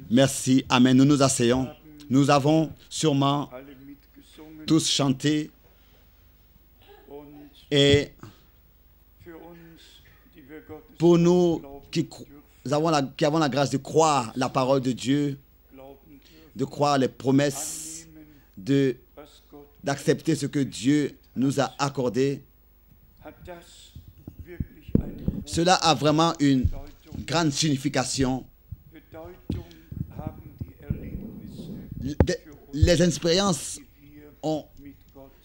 Merci. Amen. Nous nous asseyons. Nous avons sûrement tous chanté. Et pour nous qui avons la grâce de croire la parole de Dieu, de croire les promesses, d'accepter ce que Dieu nous a accordé, cela a vraiment une grande signification. Les expériences ont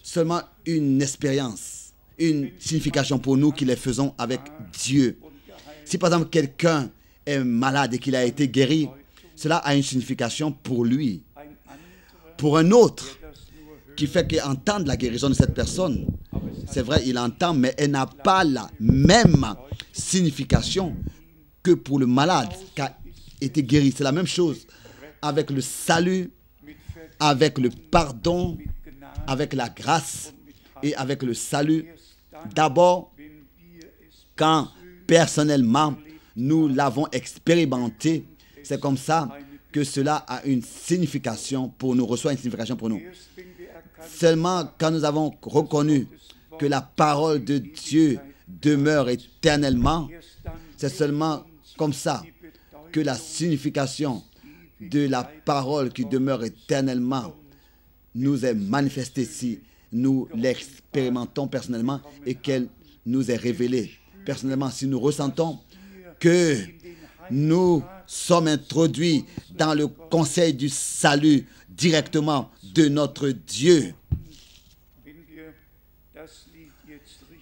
seulement une expérience, une signification pour nous qui les faisons avec Dieu. Si par exemple quelqu'un est malade et qu'il a été guéri, cela a une signification pour lui. Pour un autre qui fait qu'il entend la guérison de cette personne, c'est vrai, il entend, mais elle n'a pas la même signification que pour le malade qui a été guéri. C'est la même chose avec le salut, avec le pardon, avec la grâce et avec le salut. D'abord, quand personnellement nous l'avons expérimenté, c'est comme ça que cela a une signification pour nous, reçoit une signification pour nous. Seulement quand nous avons reconnu que la parole de Dieu demeure éternellement, c'est seulement comme ça que la signification de la parole qui demeure éternellement nous est manifestée si nous l'expérimentons personnellement et qu'elle nous est révélée personnellement. Si nous ressentons que nous sommes introduits dans le conseil du salut directement de notre Dieu.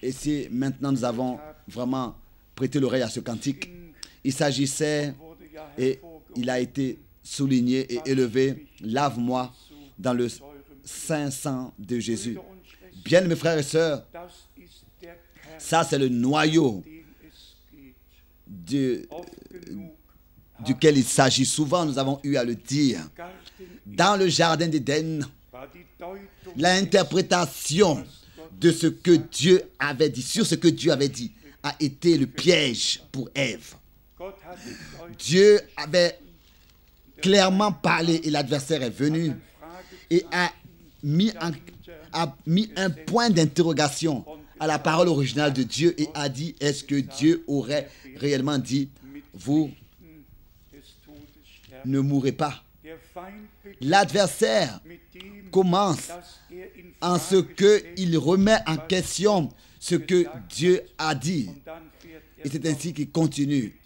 Et si maintenant nous avons vraiment prêté l'oreille à ce cantique, il s'agissait, et il a été souligné et élevé, lave-moi dans le saint sang de Jésus. Bien, mes frères et sœurs, ça c'est le noyau duquel il s'agit. Souvent, nous avons eu à le dire. Dans le jardin d'Éden, l'interprétation de ce que Dieu avait dit, sur ce que Dieu avait dit, a été le piège pour Ève. Dieu avait clairement parlé et l'adversaire est venu et a mis un point d'interrogation à la parole originale de Dieu et a dit, est-ce que Dieu aurait réellement dit, vous ne mourrez pas? L'adversaire commence en ce qu'il remet en question ce que Dieu a dit. Et c'est ainsi qu'il continue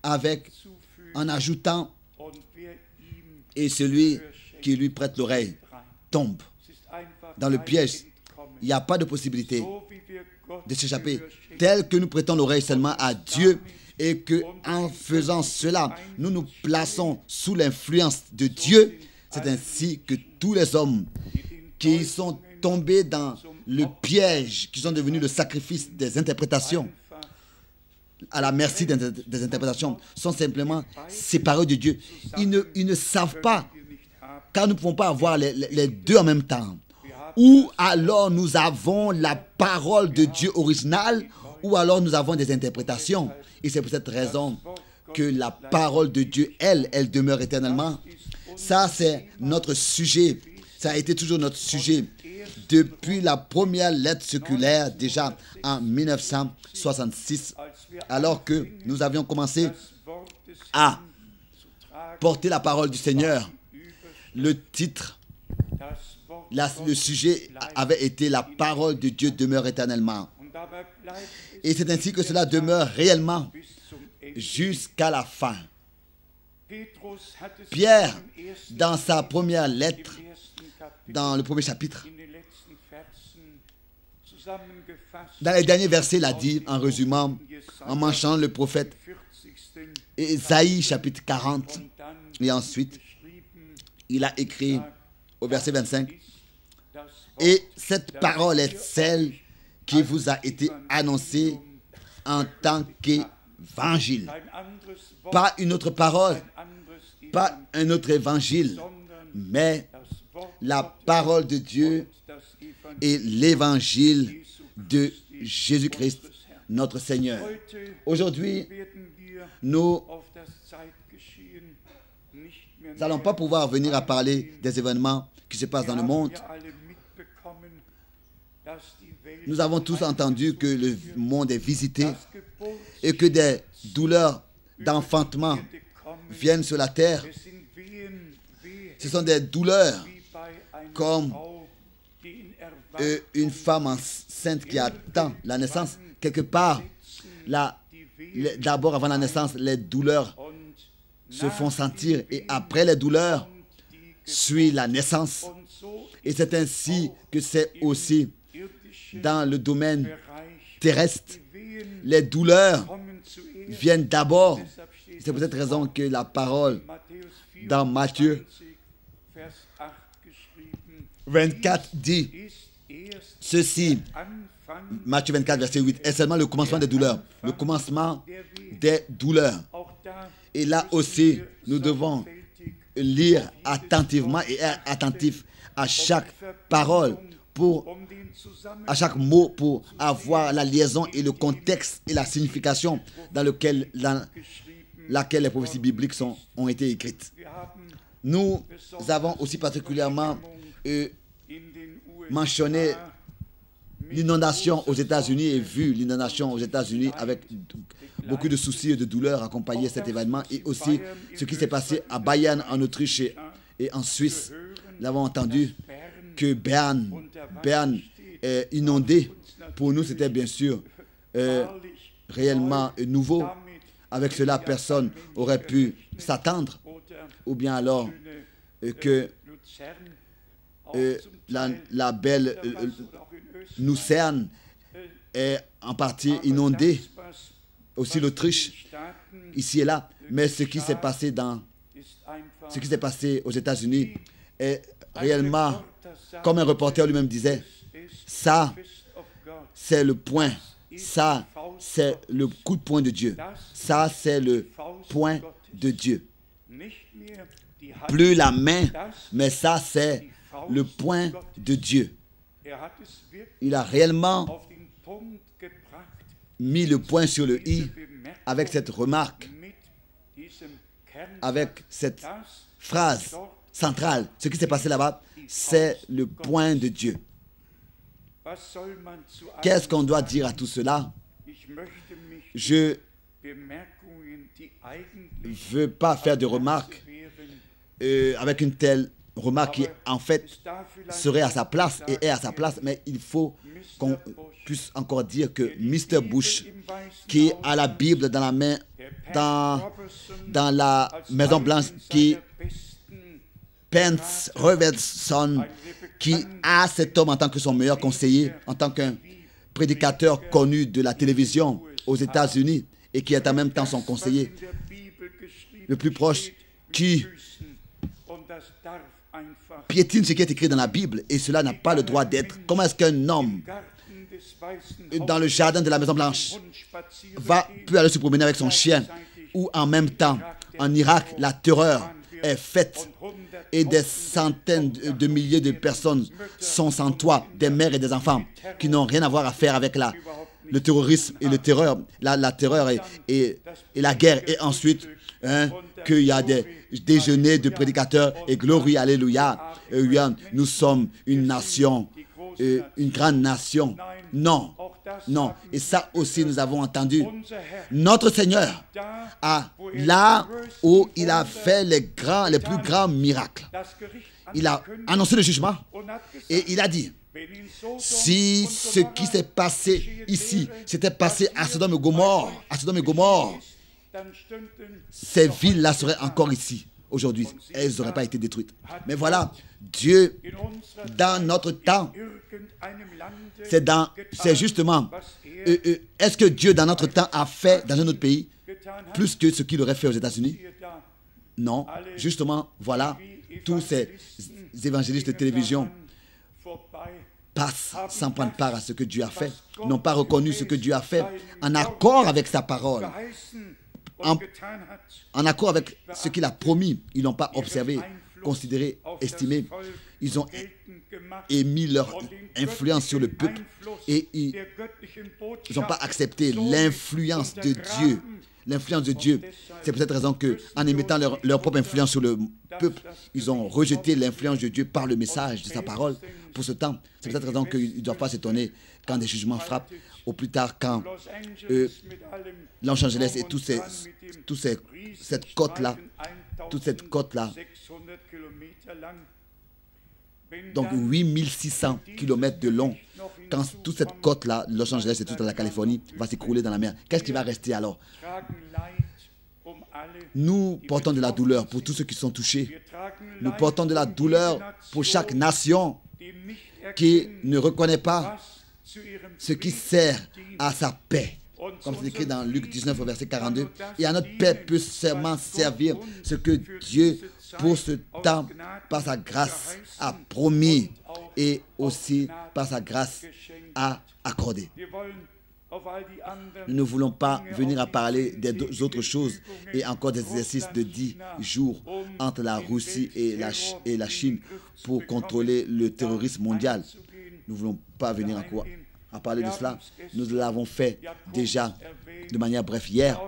en ajoutant, et celui qui lui prête l'oreille tombe dans le piège. Il n'y a pas de possibilité de s'échapper. Tel que nous prêtons l'oreille seulement à Dieu et que en faisant cela, nous nous plaçons sous l'influence de Dieu. C'est ainsi que tous les hommes qui sont tombés dans le piège, qui sont devenus le sacrifice des interprétations, à la merci des interprétations, sont simplement séparés de Dieu. Ils ne savent pas, car nous ne pouvons pas avoir les deux en même temps. Ou alors nous avons la parole de Dieu originale, ou alors nous avons des interprétations. Et c'est pour cette raison que la parole de Dieu, elle demeure éternellement. Ça, c'est notre sujet. Ça a été toujours notre sujet depuis la première lettre circulaire, déjà en 1966, alors que nous avions commencé à porter la parole du Seigneur. Le titre, le sujet avait été « La parole de Dieu demeure éternellement ». Et c'est ainsi que cela demeure réellement jusqu'à la fin. Pierre, dans sa première lettre, dans le premier chapitre, dans les derniers versets, il a dit, en résumant, en mentionnant le prophète Ésaïe, chapitre 40, et ensuite, il a écrit au verset 25, « Et cette parole est celle qui vous a été annoncée en tant qu'évangile. » Pas une autre parole, pas un autre évangile, mais la parole de Dieu et l'évangile de Jésus-Christ, notre Seigneur. Aujourd'hui, nous Nous n'allons pas pouvoir venir à parler des événements qui se passent dans le monde. Nous avons tous entendu que le monde est visité et que des douleurs d'enfantement viennent sur la terre. Ce sont des douleurs comme une femme enceinte qui attend la naissance. Quelque part, d'abord avant la naissance, les douleurs se font sentir et après les douleurs suit la naissance. Et c'est ainsi que c'est aussi dans le domaine terrestre. Les douleurs viennent d'abord. C'est pour cette raison que la parole dans Matthieu 24 dit ceci. Matthieu 24, verset 8, est seulement le commencement des douleurs. Le commencement des douleurs. Et là aussi, nous devons lire attentivement et être attentifs à chaque parole, à chaque mot, pour avoir la liaison et le contexte et la signification dans laquelle les prophéties bibliques ont été écrites. Nous avons aussi particulièrement mentionné l'inondation aux États-Unis et vu l'inondation aux États-Unis avec beaucoup de soucis et de douleurs accompagner cet événement, et aussi ce qui s'est passé à Bayern en Autriche et en Suisse. Nous avons entendu que Berne est inondé. Pour nous, c'était bien sûr réellement nouveau. Avec cela, personne n'aurait pu s'attendre. Ou bien alors que la belle Lucerne est en partie inondée. Aussi l'Autriche, ici et là. Mais ce qui s'est passé aux États-Unis est réellement, comme un reporter lui-même disait, ça, c'est le point. Ça, c'est le coup de poing de Dieu. Ça, c'est le point de Dieu. Plus la main, mais ça, c'est le point de Dieu. Il a réellement mis le point sur le i avec cette remarque, avec cette phrase centrale. Ce qui s'est passé là-bas, c'est le point de Dieu. Qu'est-ce qu'on doit dire à tout cela? Je ne veux pas faire de remarques avec une telle remarque qui, en fait, serait à sa place et est à sa place, mais il faut qu'on puisse encore dire que Mr. Bush, qui a la Bible dans la main, dans la Maison Blanche, qui Pence Robertson, qui a cet homme en tant que son meilleur conseiller, en tant qu'un prédicateur connu de la télévision aux États-Unis et qui est en même temps son conseiller le plus proche, qui piétine ce qui est écrit dans la Bible, et cela n'a pas le droit d'être. Comment est-ce qu'un homme dans le jardin de la Maison Blanche peut aller se promener avec son chien, ou en même temps en Irak la terreur est faite et des centaines de milliers de personnes sont sans toit, des mères et des enfants qui n'ont rien à voir à faire avec le terrorisme et le terreur, la terreur et la guerre, et ensuite qu'il y a des déjeuners de prédicateurs et glorie, alléluia, nous sommes une nation, une grande nation. Non, non. Et ça aussi nous avons entendu. Notre Seigneur, là où il a fait les plus grands miracles, il a annoncé le jugement et il a dit, si ce qui s'est passé ici s'était passé à Sodome et Gomorrhe, ces villes-là seraient encore ici aujourd'hui. Elles n'auraient pas été détruites. Mais voilà, Dieu, dans notre temps, c'est justement, est-ce que Dieu, dans notre temps, a fait dans un autre pays plus que ce qu'il aurait fait aux États-Unis? Non. Justement, voilà, tous ces évangélistes de télévision passent sans prendre part à ce que Dieu a fait, n'ont pas reconnu ce que Dieu a fait, en accord avec sa parole, en accord avec ce qu'il a promis. Ils n'ont pas observé, considéré, estimé. Ils ont émis leur influence sur le peuple et ils n'ont pas accepté l'influence de Dieu l'influence de Dieu. C'est pour cette raison qu'en émettant leur propre influence sur le peuple, ils ont rejeté l'influence de Dieu par le message de sa parole pour ce temps. C'est pour cette raison qu'ils ne doivent pas s'étonner quand des jugements frappent, ou plus tard quand Los Angeles et cette côte-là, donc 8600 km de long, quand toute cette côte-là, Los Angeles et toute la Californie, va s'écrouler dans la mer, qu'est-ce qui va rester alors? Nous portons de la douleur pour tous ceux qui sont touchés. Nous portons de la douleur pour chaque nation qui ne reconnaît pas ce qui sert à sa paix. Comme c'est écrit dans Luc 19, verset 42. Et à notre paix peut seulement servir ce que Dieu, pour ce temps, par sa grâce, a promis et aussi par sa grâce a accordé. Nous ne voulons pas venir à parler des autres choses et encore des exercices de 10 jours entre la Russie et la Chine pour contrôler le terrorisme mondial. Nous ne voulons pas venir à parler de cela. Nous l'avons fait déjà de manière brève hier.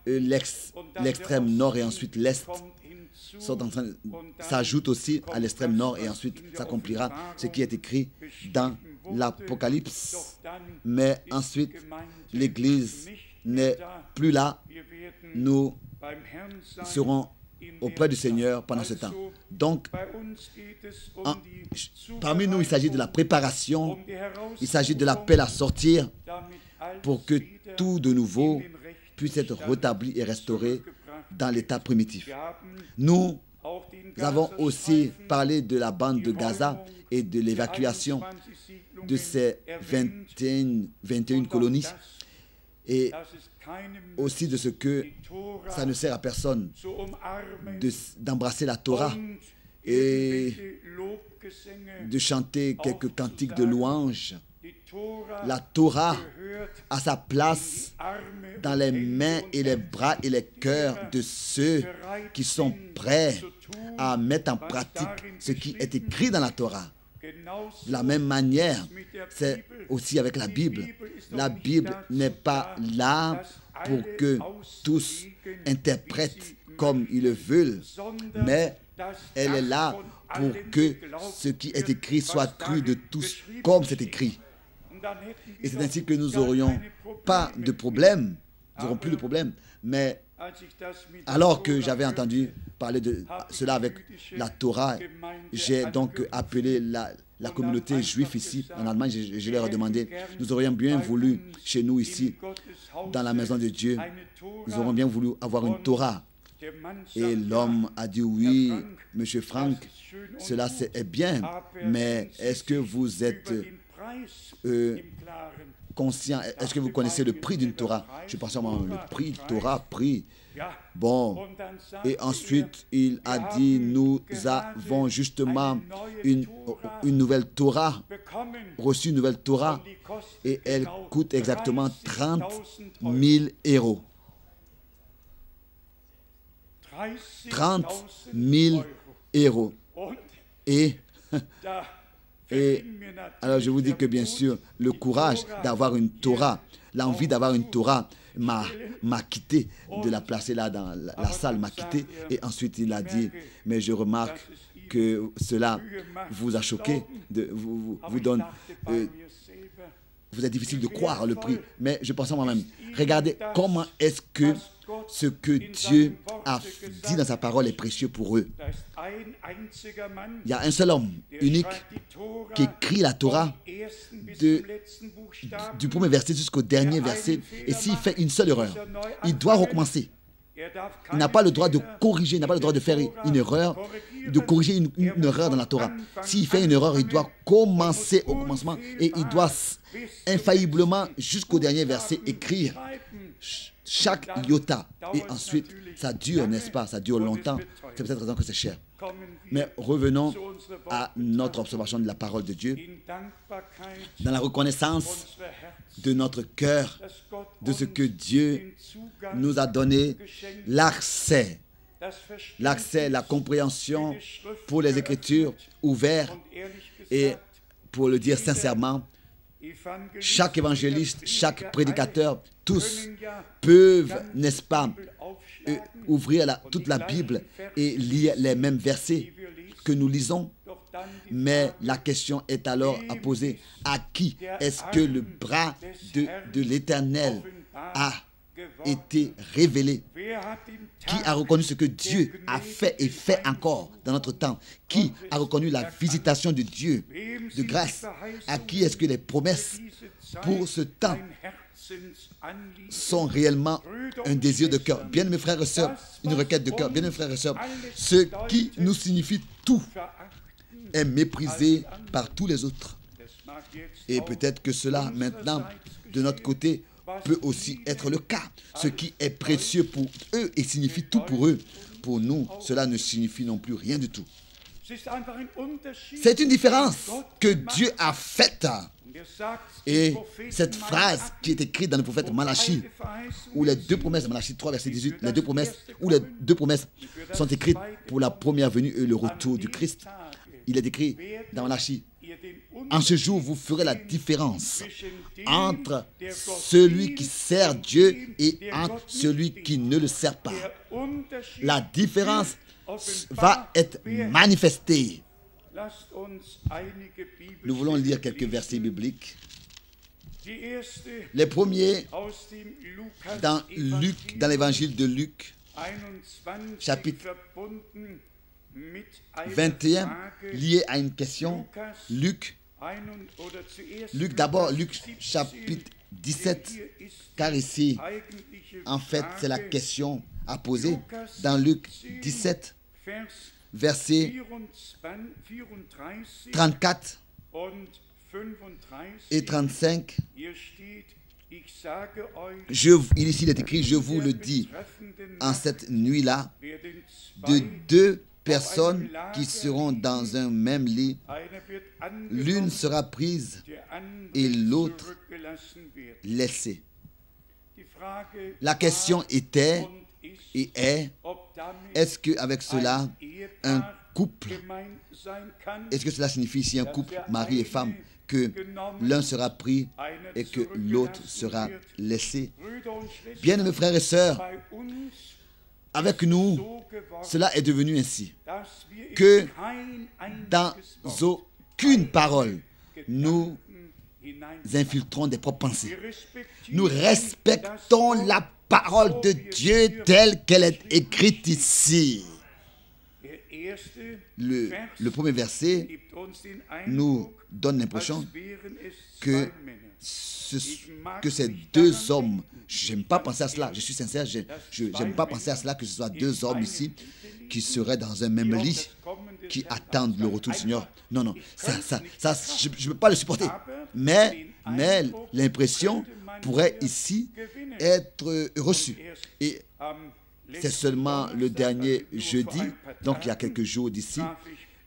L'extrême nord et ensuite l'est s'ajoutent aussi à l'extrême nord et ensuite s'accomplira ce qui est écrit dans l'Apocalypse. Mais ensuite, l'Église n'est plus là. Nous serons auprès du Seigneur pendant ce temps. Donc, parmi nous, il s'agit de la préparation, il s'agit de l'appel à sortir pour que tout de nouveau puisse être rétabli et restauré dans l'état primitif. Nous avons aussi parlé de la bande de Gaza et de l'évacuation de ces 21 colonies et aussi de ce que ça ne sert à personne d'embrasser la Torah et de chanter quelques cantiques de louange. La Torah a sa place dans les mains et les bras et les cœurs de ceux qui sont prêts à mettre en pratique ce qui est écrit dans la Torah. De la même manière, c'est aussi avec la Bible. La Bible n'est pas là pour que tous interprètent comme ils le veulent, mais elle est là pour que ce qui est écrit soit cru de tous comme c'est écrit. Et c'est ainsi que nous n'aurions pas de problème, nous n'aurons plus de problème. Mais alors que j'avais entendu parler de cela avec la Torah, j'ai donc appelé la communauté juive ici en Allemagne. Je leur ai demandé, nous aurions bien voulu chez nous ici, dans la maison de Dieu, nous aurions bien voulu avoir une Torah. Et l'homme a dit oui, Monsieur Frank, cela est bien, mais est-ce que vous êtes conscient, est-ce que vous connaissez le prix d'une Torah? Je pense vraiment le prix, Torah, prix. Bon, et ensuite il a dit, nous avons justement une nouvelle Torah, reçu une nouvelle Torah, et elle coûte exactement 30 000 euros. 30 000 euros. Et alors je vous dis que bien sûr, le courage d'avoir une Torah, l'envie d'avoir une Torah m'a quitté, de la placer là dans la salle, m'a quitté. Et ensuite il a dit, mais je remarque que cela vous a choqué, vous donne... vous êtes difficile de croire le prix, mais je pense à moi-même. Regardez comment est-ce que ce que Dieu a dit dans sa parole est précieux pour eux. Il y a un seul homme unique qui écrit la Torah du premier verset jusqu'au dernier verset. Et s'il fait une seule erreur, il doit recommencer. Il n'a pas le droit de corriger, il n'a pas le droit de faire une erreur, de corriger une erreur dans la Torah. S'il fait une erreur, il doit commencer au commencement et il doit infailliblement jusqu'au dernier verset écrire chaque iota. Et ensuite, ça dure, n'est-ce pas? Ça dure longtemps. C'est peut-être raison que c'est cher. Mais revenons à notre observation de la parole de Dieu. Dans la reconnaissance de notre cœur, de ce que Dieu nous a donné, l'accès, la compréhension pour les Écritures ouvertes. Et pour le dire sincèrement, chaque évangéliste, chaque prédicateur, tous peuvent, n'est-ce pas, ouvrir toute la Bible et lire les mêmes versets que nous lisons. Mais la question est alors à poser: à qui est-ce que le bras de l'Éternel a été révélé? Qui a reconnu ce que Dieu a fait et fait encore dans notre temps? Qui a reconnu la visitation de Dieu de grâce? À qui est-ce que les promesses pour ce temps sont réellement un désir de cœur? Bien, mes frères et sœurs, une requête de cœur. Bien, mes frères et sœurs, ce qui nous signifie tout est méprisé par tous les autres. Et peut-être que cela, maintenant, de notre côté, peut aussi être le cas. Ce qui est précieux pour eux et signifie tout pour eux, pour nous, cela ne signifie non plus rien du tout. C'est une différence que Dieu a faite. Et cette phrase qui est écrite dans le prophète Malachie, où les deux promesses, Malachie 3, verset 18, les deux promesses sont écrites pour la première venue et le retour du Christ. Il est écrit dans Malachie: en ce jour, vous ferez la différence entre celui qui sert Dieu et entre celui qui ne le sert pas. La différence va être manifestée. Nous voulons lire quelques versets bibliques. Les premiers dans Luc, dans l'évangile de Luc, chapitre 21, lié à une question. Luc d'abord, Luc chapitre 17, car ici, en fait, c'est la question à poser. Dans Luc 17, versets 34 et 35, ici il est écrit: je vous le dis, en cette nuit-là, de deux personnes qui seront dans un même lit, l'une sera prise et l'autre laissée. La question était et est: est-ce qu'avec cela, un couple, est-ce que cela signifie ici un couple, mari et femme, que l'un sera pris et que l'autre sera laissé? Bien, mes frères et sœurs, avec nous, cela est devenu ainsi, que dans aucune parole, nous infiltrons des propres pensées. Nous respectons la parole de Dieu telle qu'elle est écrite ici. Le premier verset nous donne l'impression que ces deux hommes, je n'aime pas penser à cela, je suis sincère, je n'aime pas penser à cela, que ce soit deux hommes ici qui seraient dans un même lit, qui attendent le retour du Seigneur. Non, ça je ne peux pas le supporter. Mais l'impression pourrait ici être reçue. Et c'est seulement le dernier jeudi, donc il y a quelques jours d'ici,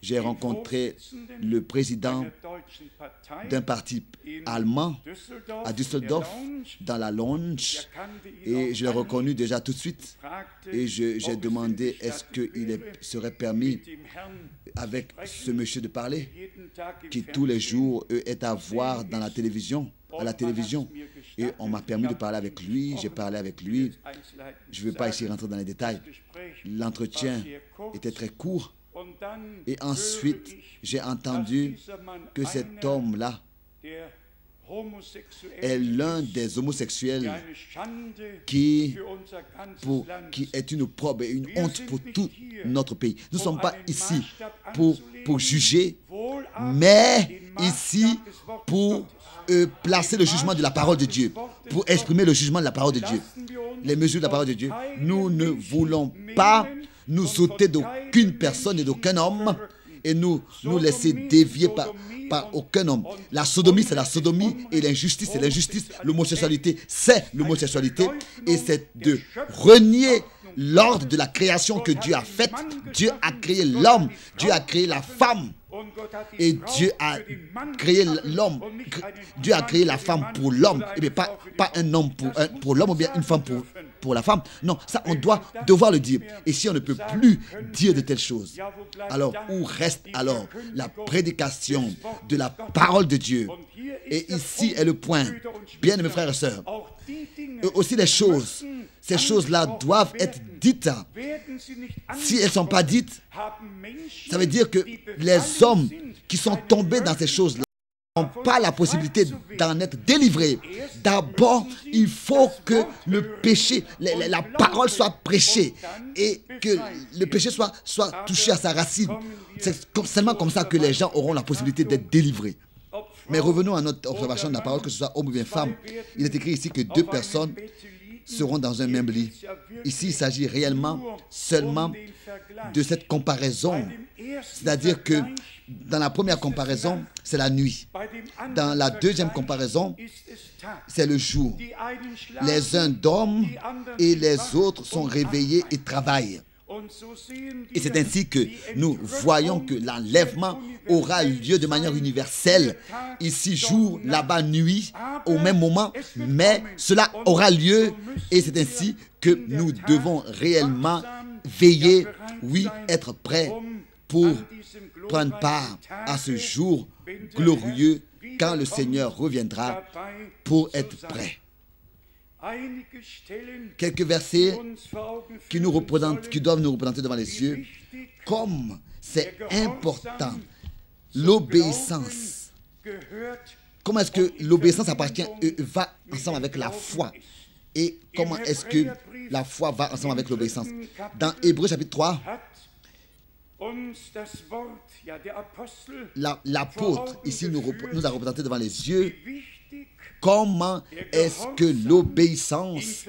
j'ai rencontré le président d'un parti allemand à Düsseldorf, dans la lounge, et je l'ai reconnu déjà tout de suite. Et j'ai demandé est-ce qu'il serait permis avec ce monsieur de parler, qui tous les jours est à voir dans la télévision, à la télévision. Et on m'a permis de parler avec lui, j'ai parlé avec lui. Je ne veux pas ici rentrer dans les détails. L'entretien était très court. Et ensuite, j'ai entendu que cet homme-là est l'un des homosexuels qui est une opprobre et une honte pour tout notre pays. Nous ne sommes pas ici pour juger, mais ici pour placer le jugement de la parole de Dieu, pour exprimer le jugement de la parole de Dieu, les mesures de la parole de Dieu. Nous ne voulons pas nous ôter d'aucune personne et d'aucun homme et nous laisser dévier par aucun homme. La sodomie, c'est la sodomie, et l'injustice, c'est l'injustice. L'homosexualité, c'est l'homosexualité, et c'est de renier l'ordre de la création que Dieu a faite. Dieu a créé l'homme, Dieu a créé la femme. Et Dieu a créé l'homme, Dieu a créé la femme pour l'homme, et bien pas un homme pour l'homme ou bien une femme pour la femme. Non, ça on doit devoir le dire. Et si on ne peut plus dire de telles choses, alors où reste alors la prédication de la parole de Dieu? Et ici est le point, bien mes frères et sœurs. Aussi ces choses-là doivent être dites. Si elles ne sont pas dites, ça veut dire que les hommes qui sont tombés dans ces choses-là n'ont pas la possibilité d'en être délivrés. D'abord, il faut que le péché, la parole soit prêchée et que le péché soit touché à sa racine. C'est seulement comme ça que les gens auront la possibilité d'être délivrés. Mais revenons à notre observation de la parole, que ce soit homme ou bien femme. Il est écrit ici que 2 personnes seront dans un même lit. Ici, il s'agit réellement seulement de cette comparaison. C'est-à-dire que dans la première comparaison, c'est la nuit. Dans la deuxième comparaison, c'est le jour. Les uns dorment et les autres sont réveillés et travaillent. Et c'est ainsi que nous voyons que l'enlèvement aura lieu de manière universelle. Ici jour, là-bas nuit, au même moment, mais cela aura lieu et c'est ainsi que nous devons réellement veiller, oui, être prêts pour prendre part à ce jour glorieux quand le Seigneur reviendra pour être prêt. Quelques versets qui doivent nous représenter devant les yeux, comme c'est important, l'obéissance. Comment est-ce que l'obéissance va ensemble avec la foi? Et comment est-ce que la foi va ensemble avec l'obéissance? Dans Hébreux chapitre 3, l'apôtre ici nous a représenté devant les yeux comment est-ce que l'obéissance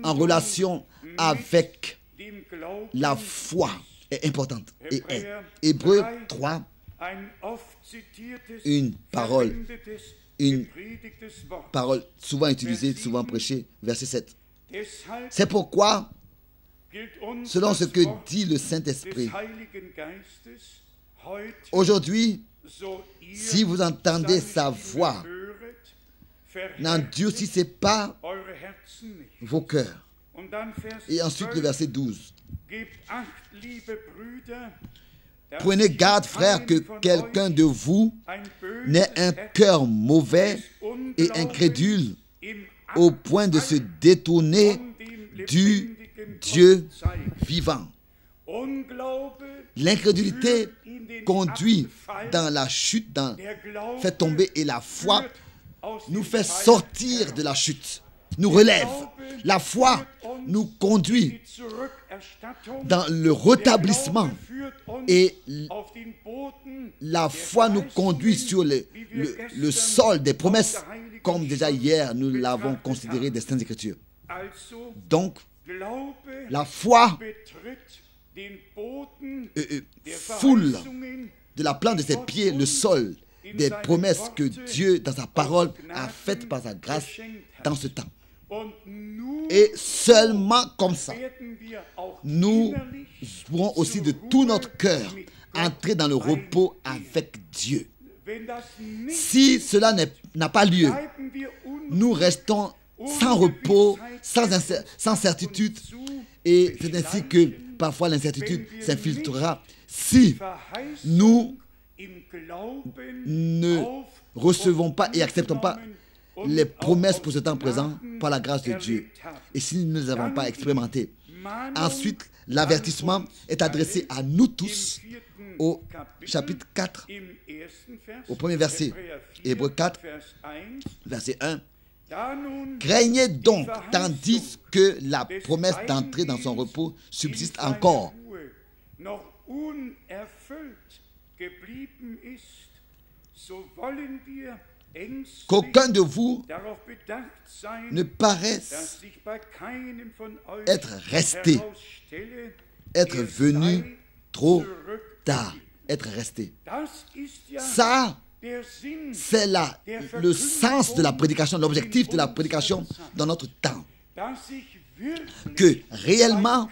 en relation avec la foi est importante. Et Hébreux 3, une parole souvent utilisée, souvent prêchée, verset 7. C'est pourquoi, selon ce que dit le Saint-Esprit, aujourd'hui, si vous entendez sa voix, n'endurcissez pas vos cœurs. Et ensuite le verset 12. Prenez garde, frères, que quelqu'un de vous n'ait un cœur mauvais et incrédule au point de se détourner du Dieu vivant. L'incrédulité conduit dans la chute, fait tomber, et la foi nous fait sortir de la chute, nous relève. La foi nous conduit dans le rétablissement et la foi nous conduit sur le sol des promesses, comme déjà hier nous l'avons considéré des Saintes Écritures. Donc, la foi foule de la plante de ses pieds le sol des promesses que Dieu, dans sa parole, a faites par sa grâce dans ce temps. Et seulement comme ça, nous pourrons aussi de tout notre cœur entrer dans le repos avec Dieu. Si cela n'a pas lieu, nous restons sans repos, sans certitude, et c'est ainsi que parfois l'incertitude s'infiltrera si nous ne recevons pas et acceptons pas les promesses pour ce temps présent par la grâce de Dieu. Et si nous ne les avons pas expérimentées, ensuite l'avertissement est adressé à nous tous au chapitre 4, au premier verset, Hébreux 4, verset 1. Craignez donc, tandis que la promesse d'entrer dans son repos subsiste encore. Qu'aucun de vous ne paraisse être resté, être venu trop tard, être resté. Ça, c'est le sens de la prédication, l'objectif de la prédication dans notre temps. Que réellement,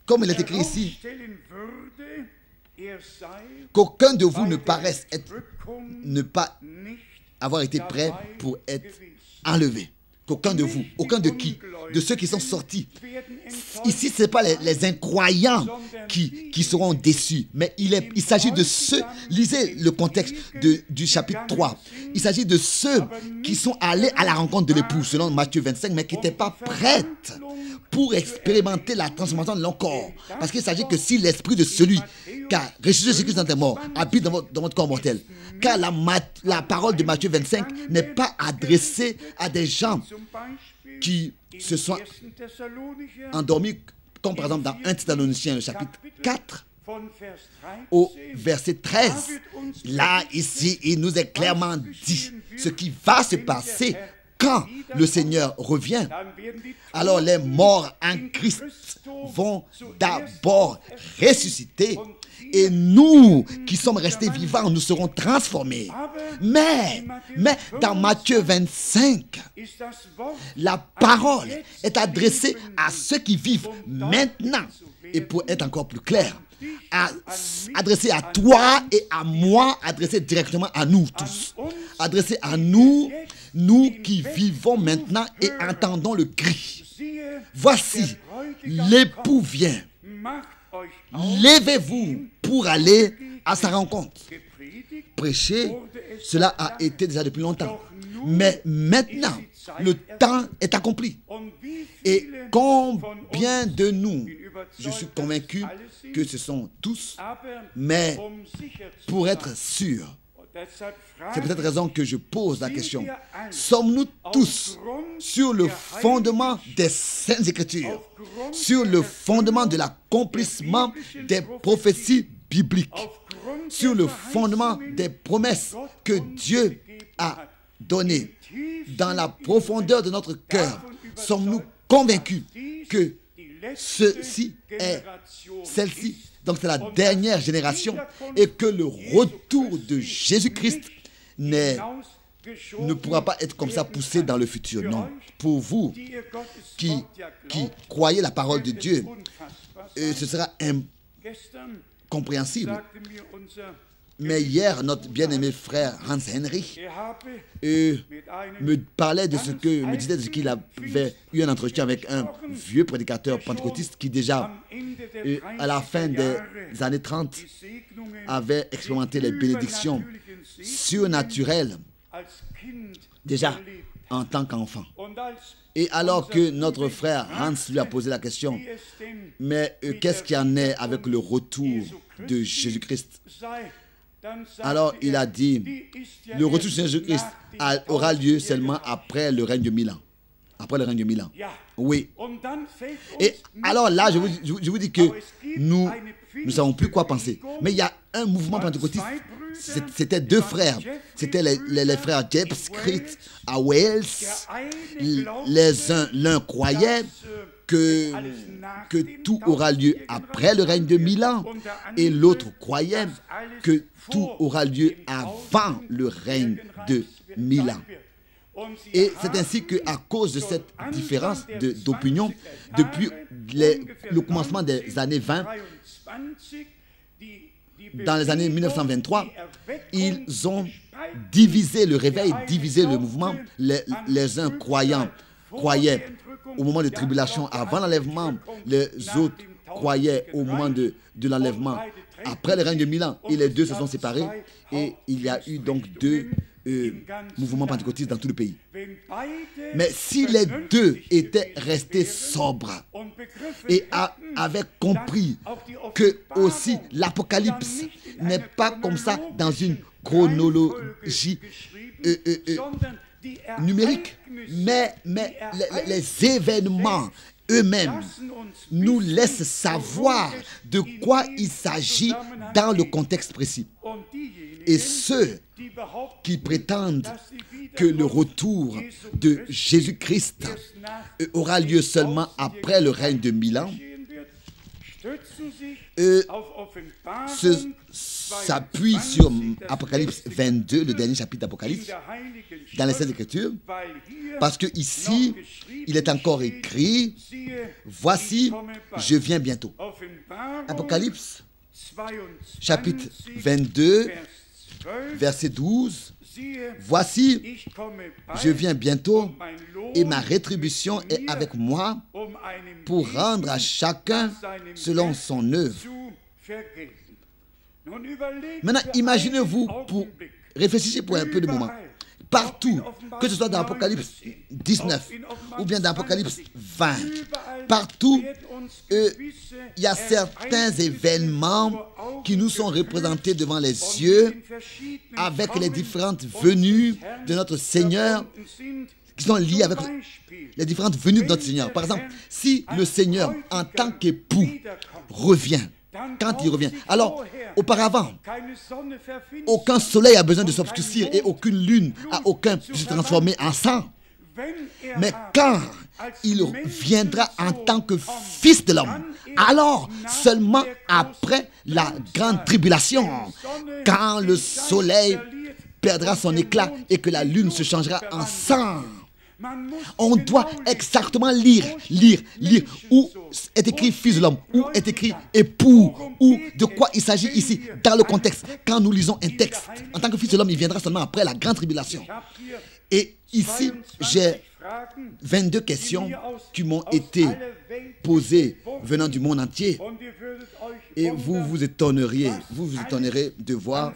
comme il est écrit ici, qu'aucun de vous ne paraisse ne pas avoir été prêt pour être enlevé. Qu'aucun de vous, aucun de qui? De ceux qui sont sortis. Ici, ce n'est pas les incroyants qui seront déçus. Mais il s'agit de ceux, lisez le contexte du chapitre 3. Il s'agit de ceux qui sont allés à la rencontre de l'époux, selon Matthieu 25, mais qui n'étaient pas prêts pour expérimenter la transformation de leur corps. Parce qu'il s'agit que si l'esprit de celui qui a ressuscité Jésus-Christ dans tes morts habite dans votre corps mortel, car la parole de Matthieu 25 n'est pas adressée à des gens qui se sont endormis, comme par exemple dans 1 Thessaloniciens, le chapitre 4, au verset 13. Là, ici, il nous est clairement dit ce qui va se passer quand le Seigneur revient. Alors les morts en Christ vont d'abord ressusciter et nous qui sommes restés vivants, nous serons transformés. Mais dans Matthieu 25, la parole est adressée à ceux qui vivent maintenant. Et pour être encore plus clair, adressée à toi et à moi, adressée directement à nous tous. Adressée à nous qui vivons maintenant et entendons le cri. Voici, l'époux vient. Levez-vous pour aller à sa rencontre. Prêcher, cela a été déjà depuis longtemps. Mais maintenant, le temps est accompli. Et combien de nous, je suis convaincu que ce sont tous, mais pour être sûr, c'est peut-être raison que je pose la question. Sommes-nous tous sur le fondement des Saintes Écritures, sur le fondement de l'accomplissement des prophéties bibliques, sur le fondement des promesses que Dieu a données dans la profondeur de notre cœur? Sommes-nous convaincus que celle-ci, donc c'est la dernière génération, et que le retour de Jésus-Christ ne pourra pas être comme ça poussé dans le futur? Non. Pour vous qui croyez la parole de Dieu, ce sera incompréhensible. Mais hier, notre bien-aimé frère Hans Henrich me disait de ce qu'il avait eu un entretien avec un vieux prédicateur pentecôtiste qui déjà, à la fin des années 30, avait expérimenté les bénédictions surnaturelles déjà en tant qu'enfant. Et alors que notre frère Hans lui a posé la question, mais qu'est-ce qu'il y en est avec le retour de Jésus-Christ? Alors il a dit, le retour de Jésus-Christ aura lieu seulement après le règne de 1000 ans. Après le règne de 1000 ans. Oui. Et alors là, je vous dis que nous ne savons plus quoi penser. Mais il y a un mouvement pentecôtiste. C'était deux frères. C'était les frères James Creed à Wales. L'un croyait que tout aura lieu après le règne de 1000 ans, et l'autre croyait que tout aura lieu avant le règne de 1000 ans. Et c'est ainsi qu'à cause de cette différence d'opinion, depuis le commencement des années 20, dans les années 1923, ils ont divisé le réveil, divisé le mouvement. Les uns croyaient au moment de tribulation avant l'enlèvement, les autres croyaient au moment de l'enlèvement après le règne de 1000 ans, et les deux se sont séparés, et il y a eu donc deux mouvements pentecôtistes dans tout le pays. Mais si les deux étaient restés sobres et avaient compris que aussi l'Apocalypse n'est pas comme ça dans une chronologie numérique, mais les événements eux-mêmes nous laissent savoir de quoi il s'agit dans le contexte précis. Et ceux qui prétendent que le retour de Jésus-Christ aura lieu seulement après le règne de 1000 ans, s'appuient sur Apocalypse 22, le dernier chapitre d'Apocalypse, dans les Saintes Écritures, parce que ici, il est encore écrit, voici, je viens bientôt. Apocalypse, chapitre 22, verset 12, voici, je viens bientôt, et ma rétribution est avec moi pour rendre à chacun selon son œuvre. Maintenant, imaginez-vous, réfléchissez pour un peu de moment. Partout, que ce soit dans Apocalypse 19 ou bien dans Apocalypse 20, partout, il y a certains événements qui nous sont représentés devant les yeux avec les différentes venues de notre Seigneur qui sont liées avec les différentes venues de notre Seigneur. Par exemple, si le Seigneur, en tant qu'époux, revient, quand il revient, alors, auparavant, aucun soleil a besoin de s'obscurcir et aucune lune a aucun de se transformer en sang. Mais quand il viendra en tant que Fils de l'homme, alors seulement après la grande tribulation, quand le soleil perdra son éclat et que la lune se changera en sang, on doit exactement lire où est écrit Fils de l'homme, où est écrit époux, ou de quoi il s'agit ici, dans le contexte. Quand nous lisons un texte, en tant que Fils de l'homme, il viendra seulement après la grande tribulation. Et ici, j'ai 22 questions qui m'ont été posées venant du monde entier. Et vous vous étonnerez de voir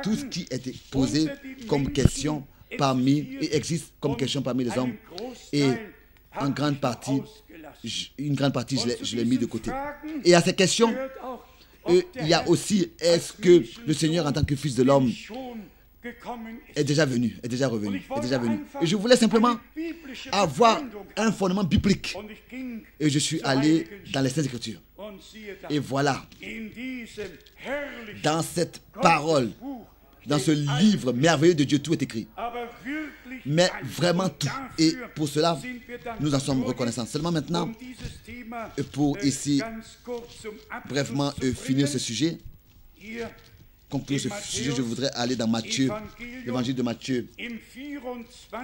tout ce qui était posé comme question et existe comme question parmi les hommes. Et une grande partie, je l'ai mis de côté. Et à ces questions, il y a aussi, est-ce que le Seigneur en tant que Fils de l'homme est déjà venu, est déjà revenu. Et je voulais simplement avoir un fondement biblique. Et je suis allé dans les Saintes Écritures. Et voilà, dans cette parole, dans ce livre merveilleux de Dieu, tout est écrit. Mais vraiment tout. Et pour cela, nous en sommes reconnaissants. Seulement maintenant, pour ici, brièvement finir ce sujet, conclure ce sujet, je voudrais aller dans Matthieu, l'évangile de Matthieu,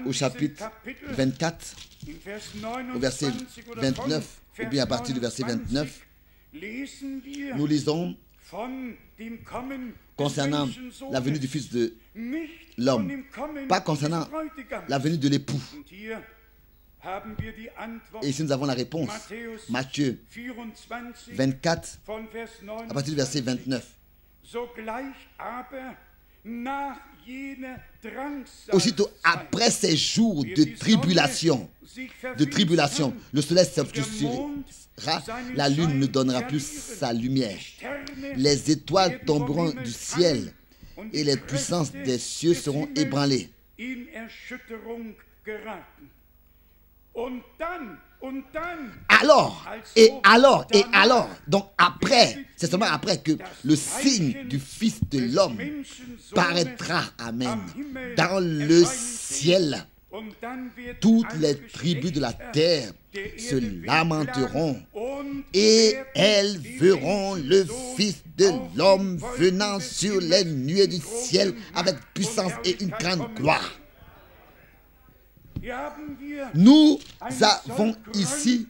au chapitre 24, au verset 29, ou bien à partir du verset 29, nous lisons concernant la venue du Fils de l'homme, pas concernant la venue de l'époux. Et ici nous avons la réponse. Matthieu 24, à partir du verset 29. Aussitôt après ces jours de tribulation, le soleil s'obscurcira, la lune ne donnera plus sa lumière, les étoiles tomberont du ciel et les puissances des cieux seront ébranlées. Alors, donc après, c'est seulement après que le signe du Fils de l'homme paraîtra, amen, dans le ciel. Toutes les tribus de la terre se lamenteront et elles verront le Fils de l'homme venant sur les nuées du ciel avec puissance et une grande gloire. Nous avons ici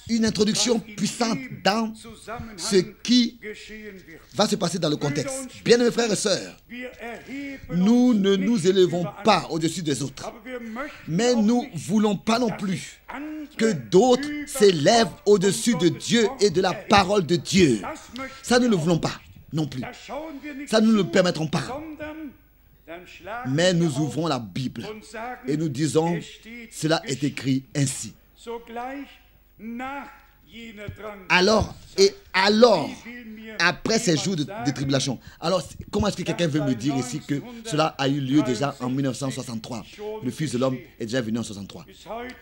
une introduction puissante dans ce qui va se passer dans le contexte. Bien-aimés frères et sœurs, nous ne nous élevons pas au-dessus des autres, mais nous ne voulons pas non plus que d'autres s'élèvent au-dessus de Dieu et de la parole de Dieu. Ça, nous ne voulons pas non plus. Ça, nous ne le permettrons pas. Mais nous ouvrons la Bible et nous disons, cela est écrit ainsi. Alors, après ces jours de tribulation, alors comment est-ce que quelqu'un veut me dire ici que cela a eu lieu déjà en 1963? Le Fils de l'homme est déjà venu en 63.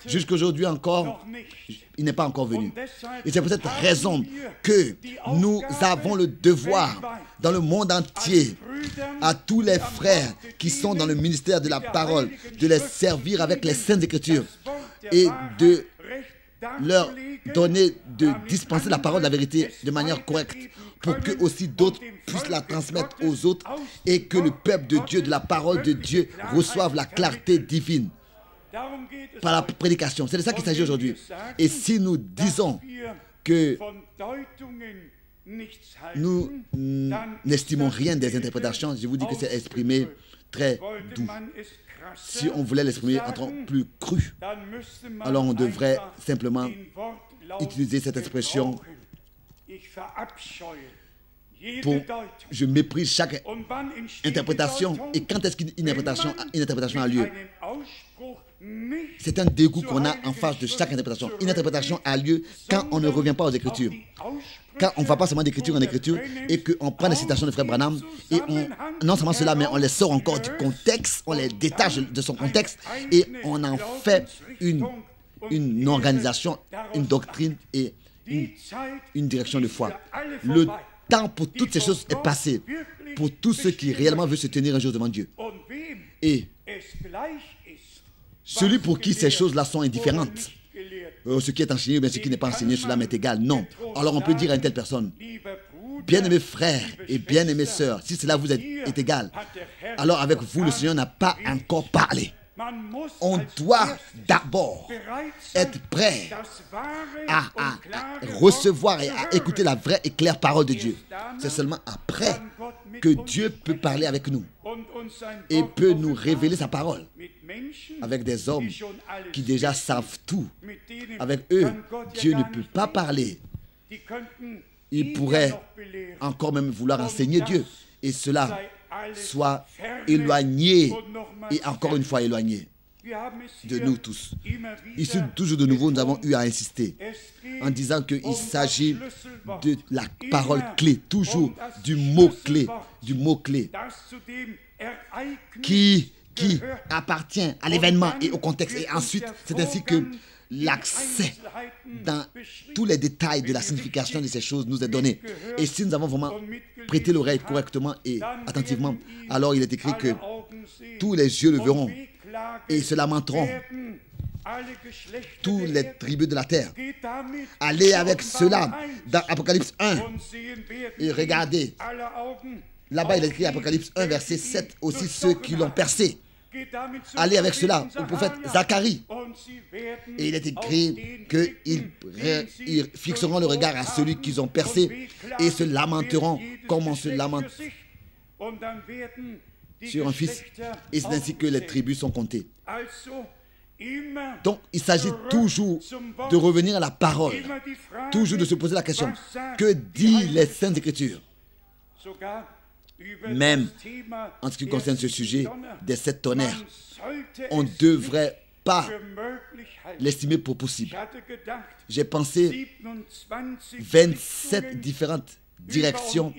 Jusqu'aujourd'hui encore, il n'est pas encore venu. Et c'est pour cette raison que nous avons le devoir dans le monde entier à tous les frères qui sont dans le ministère de la parole de les servir avec les Saintes Écritures et de leur donner, de dispenser la parole de la vérité de manière correcte pour que aussi d'autres puissent la transmettre aux autres et que le peuple de Dieu, de la parole de Dieu, reçoive la clarté divine par la prédication. C'est de ça qu'il s'agit aujourd'hui. Et si nous disons que nous n'estimons rien des interprétations, je vous dis que c'est exprimé très doux. Si on voulait l'exprimer en tant que plus cru, alors on devrait simplement utiliser cette expression Je méprise chaque interprétation. Et quand est-ce qu'une interprétation a lieu? C'est un dégoût qu'on a en face de chaque interprétation. Une interprétation a lieu quand on ne revient pas aux Écritures. Quand on ne va pas seulement d'écriture en écriture et qu'on prend les citations de Frère Branham et non seulement cela, mais on les sort encore du contexte, on les détache de son contexte et on en fait une organisation, une doctrine et une direction de foi. Le temps pour toutes ces choses est passé, pour tous ceux qui réellement veulent se tenir un jour devant Dieu. Et celui pour qui ces choses-là sont indifférentes, ce qui est enseigné ou bien ce qui n'est pas enseigné, cela m'est égal. Non. Alors on peut dire à une telle personne, bien-aimés frères et bien-aimées sœurs, si cela vous est égal, alors avec vous, le Seigneur n'a pas encore parlé. On doit d'abord être prêt à recevoir et à écouter la vraie et claire parole de Dieu. C'est seulement après que Dieu peut parler avec nous et peut nous révéler sa parole avec des hommes qui déjà savent tout. Avec eux, Dieu ne peut pas parler. Il pourrait encore même vouloir enseigner Dieu. Et cela soit éloigné et encore une fois éloigné de nous tous. Ici, toujours de nouveau, nous avons eu à insister en disant qu'il s'agit de la parole clé, toujours du mot-clé qui appartient à l'événement et au contexte. Et ensuite, c'est ainsi que l'accès dans tous les détails de la signification de ces choses nous est donné. Et si nous avons vraiment prêté l'oreille correctement et attentivement, alors il est écrit que tous les yeux le verront et se lamenteront, tous les tribus de la terre. Allez avec cela dans Apocalypse 1 et regardez. Là-bas, il est écrit Apocalypse 1, verset 7, aussi ceux qui l'ont percé. Allez avec cela au prophète Zacharie. Et il est écrit qu'ils fixeront le regard à celui qu'ils ont percé et se lamenteront comme on se lamente sur un fils. Et c'est ainsi que les tribus sont comptées. Donc, il s'agit toujours de revenir à la parole, toujours de se poser la question, que disent les Saintes Écritures? Même en ce qui concerne ce sujet des 7 tonnerres, on ne devrait pas l'estimer pour possible. J'ai pensé 27 différentes directions,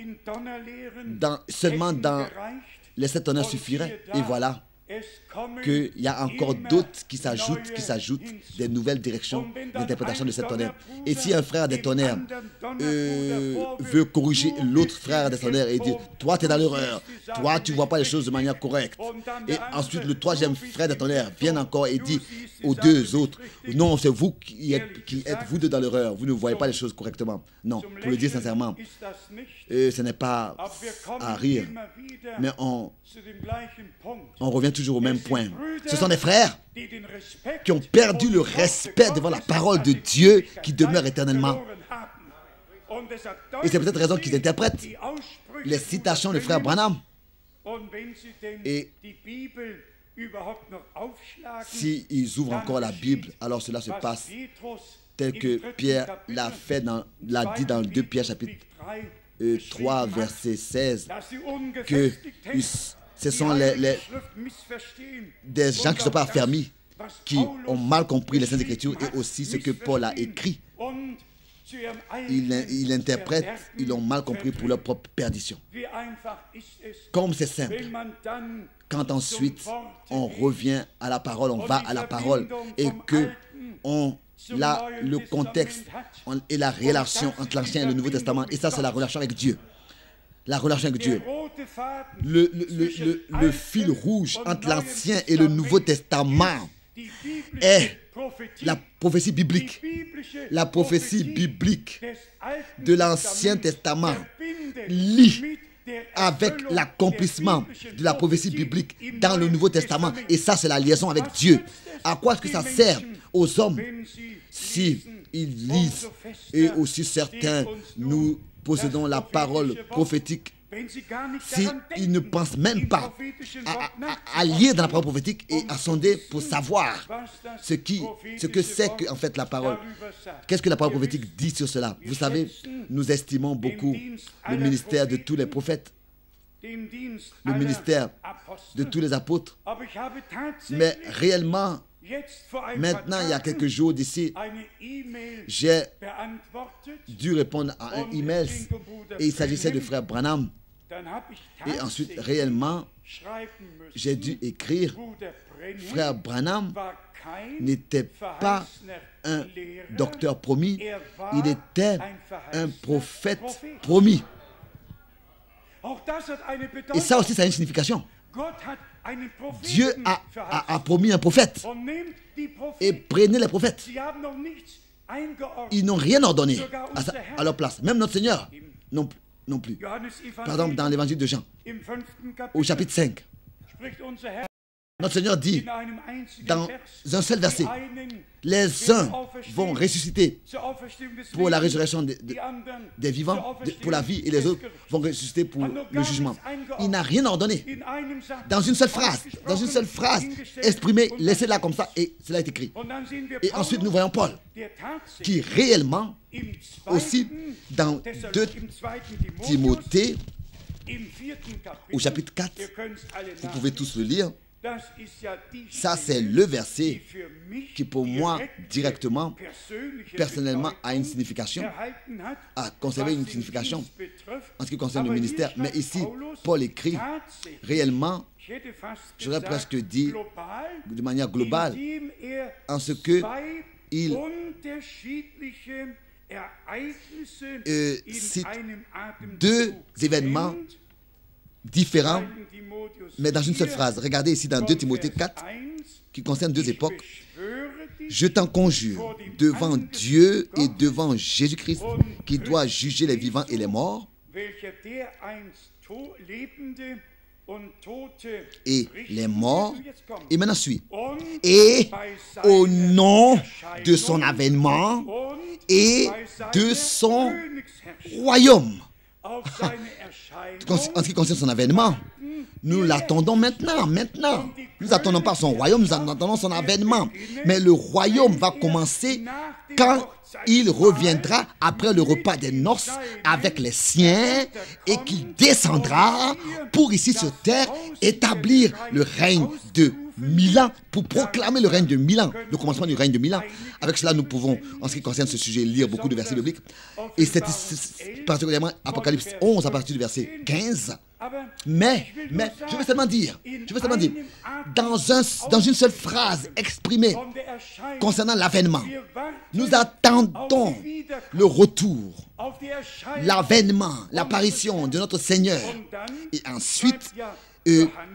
seulement dans les 7 tonnerres suffiraient. Et voilà qu'il y a encore d'autres qui s'ajoutent des nouvelles directions d'interprétation de cette tonnerre. Et si un frère des tonnerres veut corriger l'autre frère des tonnerres et dire « Toi, tu es dans l'erreur, toi, tu ne vois pas les choses de manière correcte. » Et ensuite, le troisième frère des tonnerres vient encore et dit aux deux autres « Non, c'est vous qui êtes vous deux dans l'erreur, vous ne voyez pas les choses correctement. » Non, pour le dire sincèrement, ce n'est pas à rire, mais on revient toujours au même point. Ce sont des frères qui ont perdu le respect devant la parole de Dieu qui demeure éternellement. Et c'est peut-être raison qu'ils interprètent les citations de frère Branham. Et s'ils ouvrent encore la Bible, alors cela se passe tel que Pierre l'a dit dans 2 Pierre chapitre 3 verset 16, que ce sont des gens qui ne sont pas affermis, qui ont mal compris les Saintes Écritures et aussi ce que Paul a écrit. Ils interprètent, ils l'ont mal compris pour leur propre perdition. Comme c'est simple, quand ensuite on revient à la parole, on va à la parole et que le contexte et la relation entre l'Ancien et le Nouveau Testament, et ça c'est la relation avec Dieu. La relation avec Dieu. Le fil rouge entre l'Ancien et le Nouveau Testament est la prophétie biblique. La prophétie biblique de l'Ancien Testament lie avec l'accomplissement de la prophétie biblique dans le Nouveau Testament. Et ça, c'est la liaison avec Dieu. À quoi est-ce que ça sert aux hommes si ils lisent? Et aussi certains, nous possédons la parole prophétique s'il ne pense même pas à lire dans la parole prophétique et à sonder pour savoir ce que c'est que, en fait, la parole. Qu'est-ce que la parole prophétique dit sur cela? Vous savez, nous estimons beaucoup le ministère de tous les prophètes, le ministère de tous les apôtres. Mais réellement, maintenant, il y a quelques jours d'ici, j'ai dû répondre à un email et il s'agissait de frère Branham. Et ensuite, réellement, j'ai dû écrire, frère Branham n'était pas un docteur promis, il était un prophète promis. Et ça aussi, ça a une signification. Dieu a promis un prophète. Et prenez les prophètes. Ils n'ont rien ordonné à leur place. Même notre Seigneur non plus. Par exemple, dans l'évangile de Jean, au chapitre 5, notre Seigneur dit dans un seul verset, les uns vont ressusciter pour la résurrection des vivants, pour la vie, et les autres vont ressusciter pour le jugement. Il n'a rien ordonné. Dans une seule phrase exprimée, laissez-la comme ça, et cela est écrit. Et ensuite, nous voyons Paul, qui réellement, aussi, dans 2 Timothée, au chapitre 4, vous pouvez tous le lire. Ça, c'est le verset qui, pour moi, directement, personnellement, a une signification, a conservé une signification en ce qui concerne le ministère. Mais ici, Paul écrit réellement, j'aurais presque dit, de manière globale, en ce que il cite 2 événements différents, mais dans une seule phrase. Regardez ici dans 2 Timothée 4, qui concerne 2 époques. Je t'en conjure devant Dieu et devant Jésus-Christ, qui doit juger les vivants et les morts, et les morts, et maintenant suit, et au nom de son avènement et de son royaume. En ce qui concerne son avènement, nous l'attendons maintenant. Nous n'attendons pas son royaume, nous attendons son avènement. Mais le royaume va commencer quand il reviendra après le repas des noces avec les siens et qu'il descendra pour ici sur terre établir le règne de 1000 ans, pour proclamer le règne de 1000 ans, le commencement du règne de 1000 ans. Avec cela, nous pouvons, en ce qui concerne ce sujet, lire beaucoup de versets bibliques. Et c'est particulièrement Apocalypse 11 à partir du verset 15. Mais, je veux seulement dire, dans une seule phrase exprimée concernant l'avènement, nous attendons le retour, l'avènement, l'apparition de notre Seigneur. Et ensuite,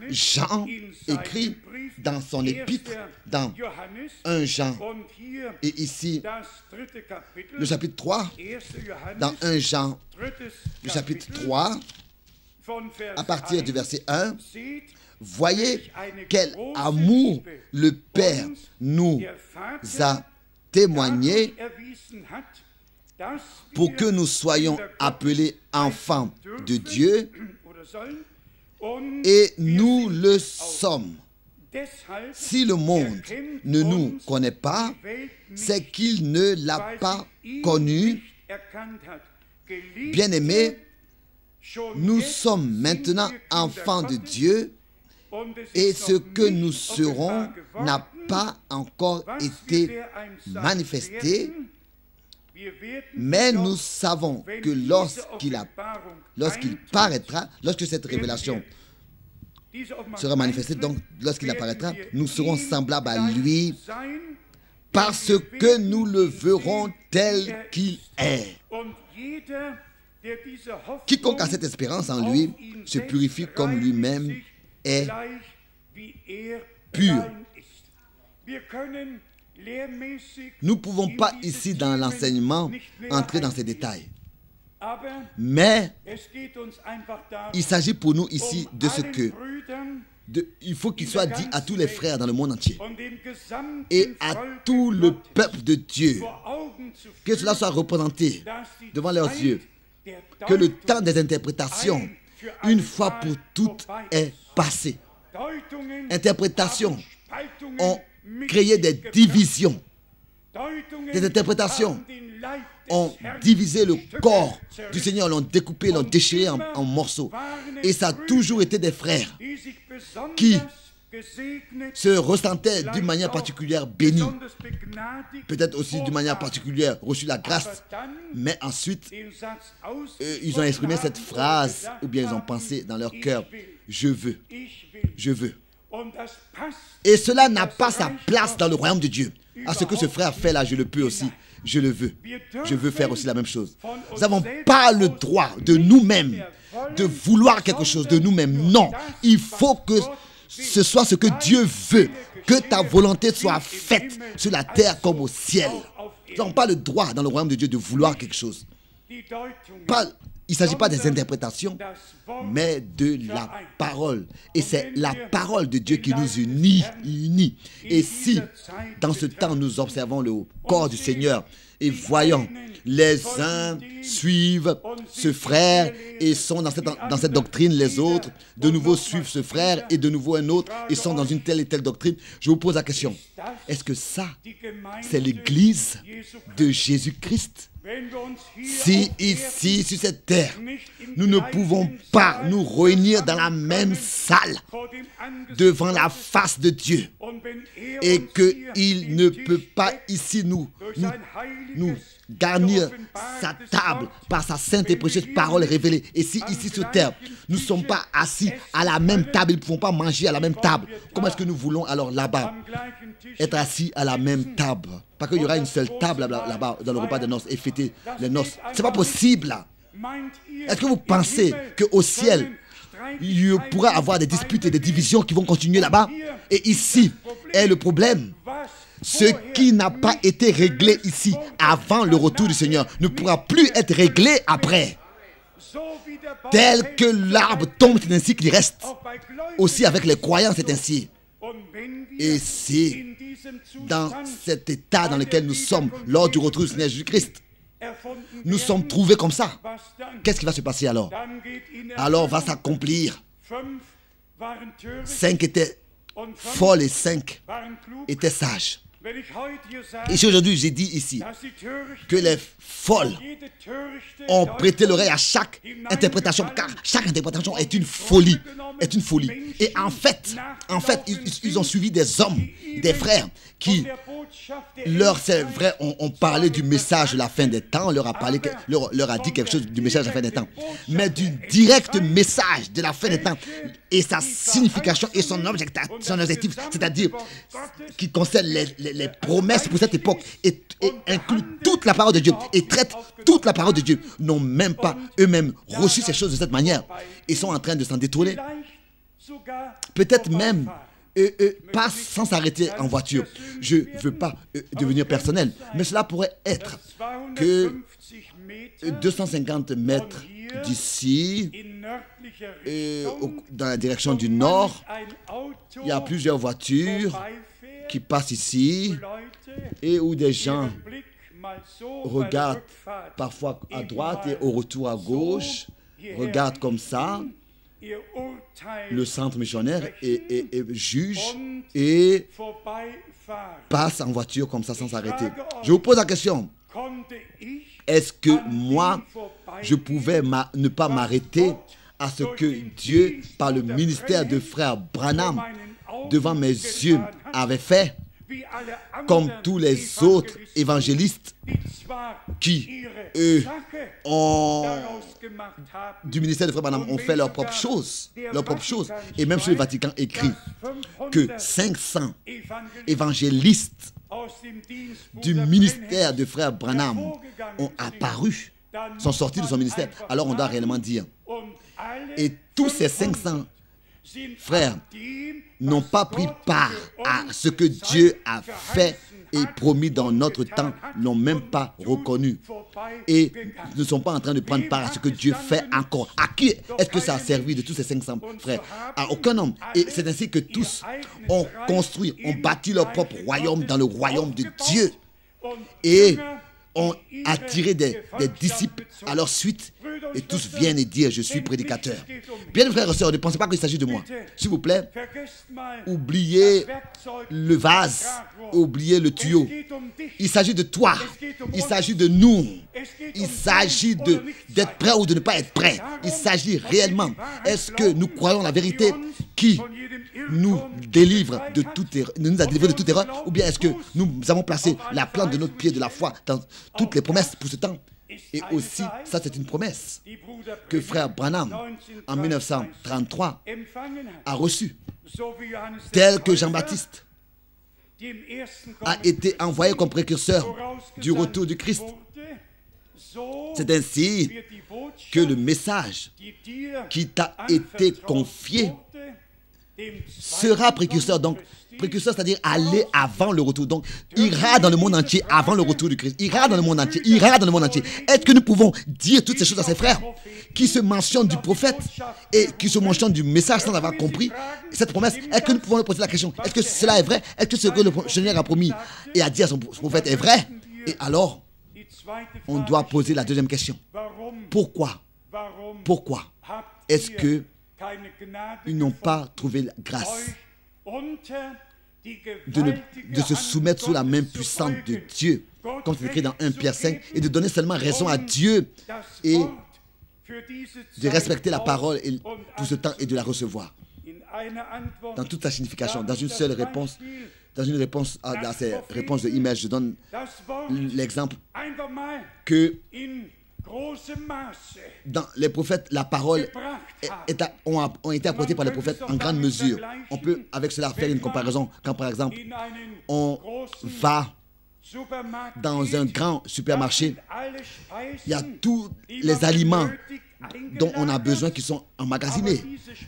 Jean écrit dans son épître, dans 1 Jean, et ici, le chapitre 3, dans 1 Jean, le chapitre 3, à partir du verset 1, voyez quel amour le Père nous a témoigné pour que nous soyons appelés enfants de Dieu, et nous le sommes. Si le monde ne nous connaît pas, c'est qu'il ne l'a pas connu. Bien-aimés, nous sommes maintenant enfants de Dieu, et ce que nous serons n'a pas encore été manifesté, mais nous savons que lorsqu'il paraîtra, lorsque cette révélation sera manifestée, donc lorsqu'il apparaîtra, nous serons semblables à lui parce que nous le verrons tel qu'il est. Quiconque a cette espérance en lui se purifie comme lui-même est pur. Nous ne pouvons pas ici dans l'enseignement entrer dans ces détails. Mais il s'agit pour nous ici de ce que il faut qu'il soit dit à tous les frères dans le monde entier et à tout le peuple de Dieu, que cela soit représenté devant leurs yeux, que le temps des interprétations une fois pour toutes, est passé. Interprétations ont créé des divisions. Des interprétations ont divisé le corps du Seigneur, l'ont découpé, l'ont déchiré en morceaux. Et ça a toujours été des frères qui se ressentaient d'une manière particulière bénis, peut-être aussi d'une manière particulière reçu la grâce, mais ensuite ils ont exprimé cette phrase, ou bien ils ont pensé dans leur cœur, je veux, je veux. Et cela n'a pas sa place dans le royaume de Dieu. À ce que ce frère fait là, je le peux aussi, je le veux. Je veux faire aussi la même chose. Nous n'avons pas le droit de nous-mêmes de vouloir quelque chose de nous-mêmes. Non, il faut que ce soit ce que Dieu veut, que ta volonté soit faite sur la terre comme au ciel. Nous n'avons pas le droit dans le royaume de Dieu de vouloir quelque chose. Il ne s'agit pas des interprétations, mais de la parole. Et c'est la parole de Dieu qui nous unit. Et si, dans ce temps, nous observons le corps du Seigneur et voyons les uns suivent ce frère et sont dans cette doctrine, les autres de nouveau suivent ce frère et de nouveau un autre et sont dans une telle et telle doctrine, je vous pose la question, est-ce que ça, c'est l'église de Jésus-Christ? Si ici, sur cette terre, nous ne pouvons pas nous réunir dans la même salle devant la face de Dieu et qu'il ne peut pas ici nous garnir sa table par sa sainte et précieuse parole révélée. Et si ici sur terre, nous ne sommes pas assis à la même table, ils ne pouvons pas manger à la même table, comment est-ce que nous voulons alors là-bas être assis à la même table? Parce qu'il y aura une seule table là-bas dans le repas des noces et fêter les noces. Ce n'est pas possible là. Est-ce que vous pensez qu'au ciel, il pourra avoir des disputes et des divisions qui vont continuer là-bas? Et ici est le problème. Ce qui n'a pas été réglé ici avant le retour du Seigneur ne pourra plus être réglé après. Tel que l'arbre tombe, c'est ainsi qu'il reste. Aussi avec les croyants, c'est ainsi. Et c'est dans cet état dans lequel nous sommes lors du retour du Seigneur Jésus-Christ. Nous sommes trouvés comme ça. Qu'est-ce qui va se passer alors? Alors va s'accomplir. 5 étaient folles et 5 étaient sages. Et si aujourd'hui j'ai dit ici que les folles ont prêté l'oreille à chaque interprétation, car chaque interprétation est une folie, Et en fait, ils ont suivi des hommes, des frères qui c'est vrai, ont parlé du message de la fin des temps, leur a dit quelque chose du message de la fin des temps, mais du direct message de la fin des temps et sa signification et son objectif, c'est-à-dire qui concerne les promesses pour cette époque et inclut toute la parole de Dieu et traite toute la parole de Dieu, n'ont même pas eux-mêmes reçu ces choses de cette manière et sont en train de s'en détourner. Peut-être même pas sans s'arrêter en voiture. Je ne veux pas devenir personnel, mais cela pourrait être que 250 mètres d'ici, dans la direction du nord, il y a plusieurs voitures qui passent ici et où des gens regardent parfois à droite et au retour à gauche, regardent comme ça le centre missionnaire et juge et passe en voiture comme ça sans s'arrêter. Je vous pose la question, est-ce que moi je pouvais ne pas m'arrêter à ce que Dieu par le ministère de frère Branham devant mes yeux avait fait, comme tous les autres évangélistes qui, eux, du ministère de Frère Branham, ont fait leurs propres choses. Et même sur le Vatican écrit que 500 évangélistes du ministère de Frère Branham ont apparu, sont sortis de son ministère. Alors on doit réellement dire, et tous ces 500 frères n'ont pas pris part à ce que Dieu a fait et promis dans notre temps, n'ont même pas reconnu et ne sont pas en train de prendre part à ce que Dieu fait encore. À qui est-ce que ça a servi de tous ces 500 frères? À aucun homme. Et c'est ainsi que tous ont construit, ont bâti leur propre royaume dans le royaume de Dieu. Et ont attiré des disciples à leur suite et tous viennent et dire je suis prédicateur. Bien frères et sœurs, ne pensez pas qu'il s'agit de moi. S'il vous plaît, oubliez le vase, oubliez le tuyau. Il s'agit de toi, il s'agit de nous, il s'agit d'être prêt ou de ne pas être prêt. Il s'agit réellement, est-ce que nous croyons la vérité qui nous délivre de toute erreur, nous a délivré de toute erreur, ou bien est-ce que nous avons placé la plante de notre pied de la foi dans toutes les promesses pour ce temps? Et aussi, ça c'est une promesse que frère Branham en 1933 a reçue, tel que Jean-Baptiste a été envoyé comme précurseur du retour du Christ. C'est ainsi que le message qui t'a été confié sera précurseur. Donc, précurseur, c'est-à-dire aller avant le retour. Donc, ira dans le monde entier avant le retour du Christ. Ira dans le monde entier. Ira dans le monde entier. Est-ce que nous pouvons dire toutes ces choses à ses frères qui se mentionnent du prophète et qui se mentionnent du message sans avoir compris cette promesse? Est-ce que nous pouvons leur poser la question? Est-ce que cela est vrai? Est-ce que ce que le Seigneur a promis et a dit à son prophète est vrai? Et alors, on doit poser la deuxième question. Pourquoi? Pourquoi est-ce que ils n'ont pas trouvé la grâce de se soumettre sous la main puissante de Dieu, comme c'est écrit dans 1 Pierre 5, et de donner seulement raison à Dieu et de respecter la parole pour ce temps et de la recevoir dans toute sa signification, dans une seule réponse. Dans une réponse à ces réponses de email, je donne l'exemple que dans les prophètes, la parole ont été apportées par les prophètes en grande mesure. On peut avec cela faire une comparaison. Quand par exemple, on va dans un grand supermarché, il y a tous les aliments dont on a besoin qui sont emmagasinés.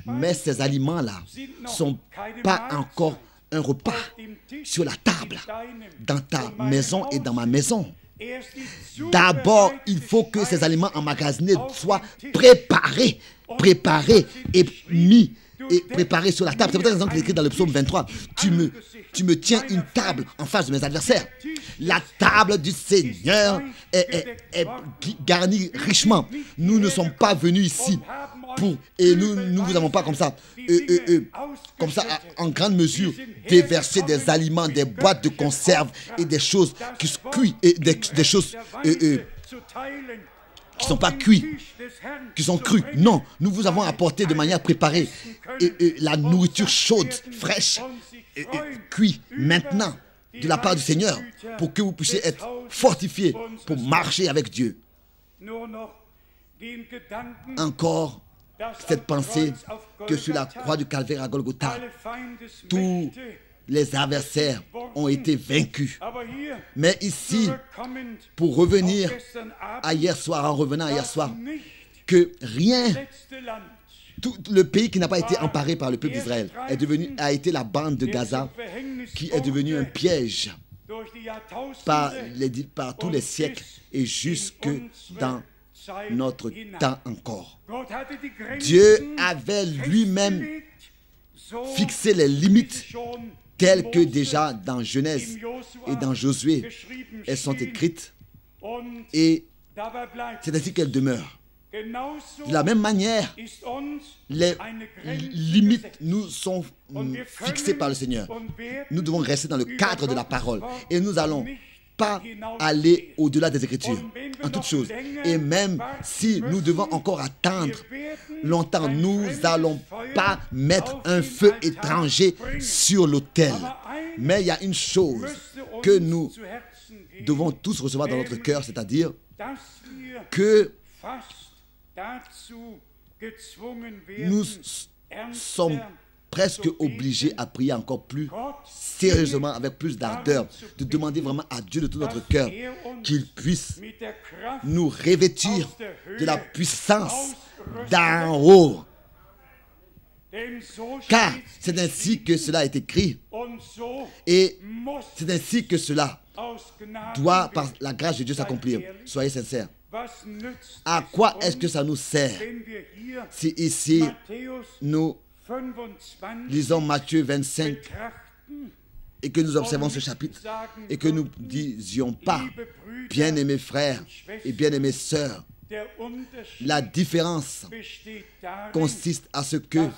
Mais ces aliments-là ne sont pas encore un repas sur la table, dans ta maison et dans ma maison. D'abord, il faut que ces aliments emmagasinés soient préparés et mis et préparés sur la table. C'est peut-être qu'il est écrit dans le psaume 23. Tu me tiens une table en face de mes adversaires. La table du Seigneur est garnie richement. Nous ne sommes pas venus ici et nous ne vous avons pas comme ça, en grande mesure, déverser des aliments, des boîtes de conserve et des choses qui se cuisent, et des choses qui ne sont pas cuites, qui sont crues. Non, nous vous avons apporté de manière préparée la nourriture chaude, fraîche, cuite maintenant de la part du Seigneur pour que vous puissiez être fortifiés pour marcher avec Dieu. Encore cette pensée que sur la croix du Calvaire à Golgotha, tous les adversaires ont été vaincus. Mais ici, pour revenir à hier soir, en revenant à hier soir, que rien, tout le pays qui n'a pas été emparé par le peuple d'Israël a été la bande de Gaza, qui est devenue un piège par tous les siècles et jusque dans notre temps encore. Dieu avait lui-même fixé les limites telles que déjà dans Genèse et dans Josué, elles sont écrites et c'est ainsi qu'elles demeurent. De la même manière, les limites nous sont fixées par le Seigneur. Nous devons rester dans le cadre de la parole et nous allons pas aller au-delà des Écritures, en toutes choses. Et même si nous devons encore attendre longtemps, nous n'allons pas mettre un feu étranger sur l'autel. Mais il y a une chose que nous devons tous recevoir dans notre cœur, c'est-à-dire que nous sommes presque obligés à prier encore plus sérieusement, avec plus d'ardeur, de demander vraiment à Dieu de tout notre cœur qu'il puisse nous revêtir de la puissance d'en haut. Car c'est ainsi que cela est écrit et c'est ainsi que cela doit, par la grâce de Dieu, s'accomplir. Soyez sincères. À quoi est-ce que ça nous sert si ici nous lisons Matthieu 25 et que nous observons ce chapitre et que nous ne disions pas, bien-aimés frères et bien-aimées sœurs, la différence consiste à ce que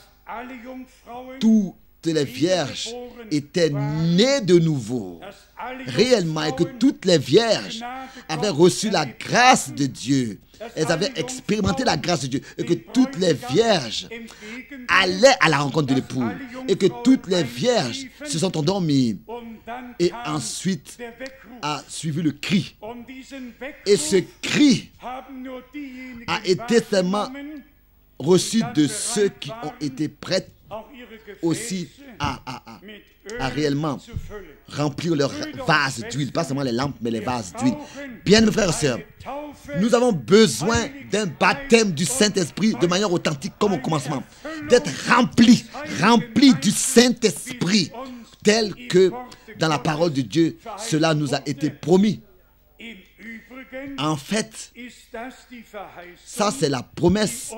toutes les vierges étaient nées de nouveau, réellement, et que toutes les vierges avaient reçu la grâce de Dieu. Elles avaient expérimenté la grâce de Dieu, et que toutes les vierges allaient à la rencontre de l'époux, et que toutes les vierges se sont endormies. Et ensuite a suivi le cri. Et ce cri a été seulement reçu de ceux qui ont été prêts aussi à réellement remplir leur vase d'huile, pas seulement les lampes, mais les vases d'huile. Bien, mes frères et sœurs, nous avons besoin d'un baptême du Saint-Esprit de manière authentique comme au commencement, d'être remplis du Saint-Esprit, tel que dans la parole de Dieu, cela nous a été promis. En fait, ça c'est la promesse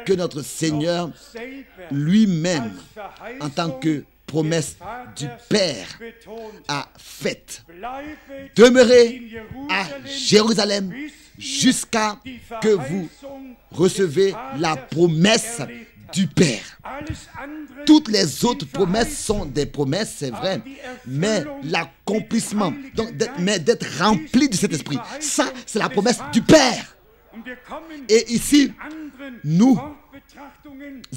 que notre Seigneur lui-même, en tant que promesse du Père, a faite. Demeurez à Jérusalem jusqu'à que vous recevez la promesse du Père. Toutes les autres promesses sont des promesses, c'est vrai, mais l'accomplissement, mais d'être rempli de cet esprit, ça c'est la promesse du Père. Et ici, nous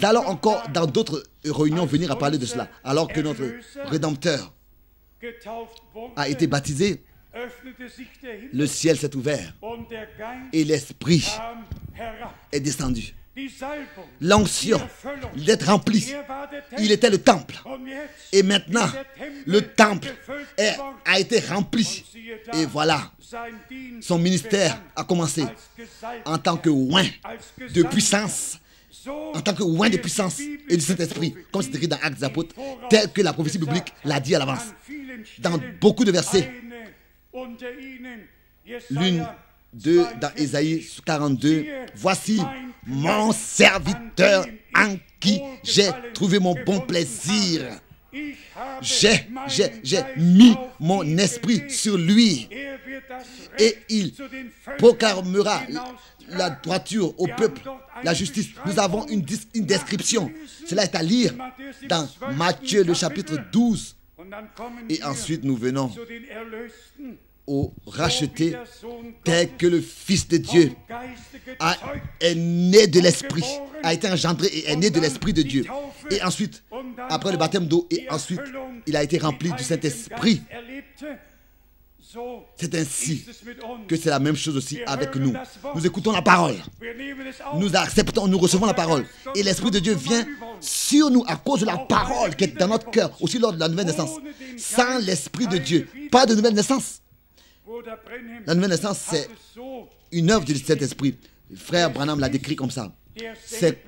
allons encore dans d'autres réunions venir à parler de cela, alors que notre Rédempteur a été baptisé, le ciel s'est ouvert et l'Esprit est descendu. L'onction d'être rempli, il était le temple. Et maintenant, le temple a été rempli. Et voilà, son ministère a commencé en tant que oint de puissance. En tant que oint de puissance et du Saint-Esprit, comme c'est écrit dans Actes des Apôtres, tel que la prophétie biblique l'a dit à l'avance. Dans beaucoup de versets, l'une d'eux dans Ésaïe 42, voici mon serviteur en qui j'ai trouvé mon bon plaisir. J'ai mis mon esprit sur lui et il proclamera la droiture au peuple, la justice. Nous avons une description. Cela est à lire dans Matthieu le chapitre 12. Et ensuite nous venons au racheté, tel que le Fils de Dieu est né de l'Esprit, a été engendré et est né de l'Esprit de Dieu. Et ensuite, après le baptême d'eau, et ensuite, il a été rempli du Saint-Esprit. C'est ainsi que c'est la même chose aussi avec nous. Nous écoutons la parole. Nous acceptons, nous recevons la parole. Et l'Esprit de Dieu vient sur nous à cause de la parole qui est dans notre cœur, aussi lors de la nouvelle naissance. Sans l'Esprit de Dieu, pas de nouvelle naissance. La nouvelle naissance, c'est une œuvre du Saint-Esprit. Frère Branham l'a décrit comme ça. C'est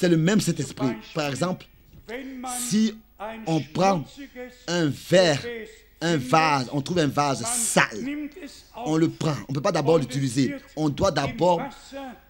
le même Saint-Esprit. Par exemple, si on prend un verre, un vase, on trouve un vase sale, on le prend. On ne peut pas d'abord l'utiliser. On doit d'abord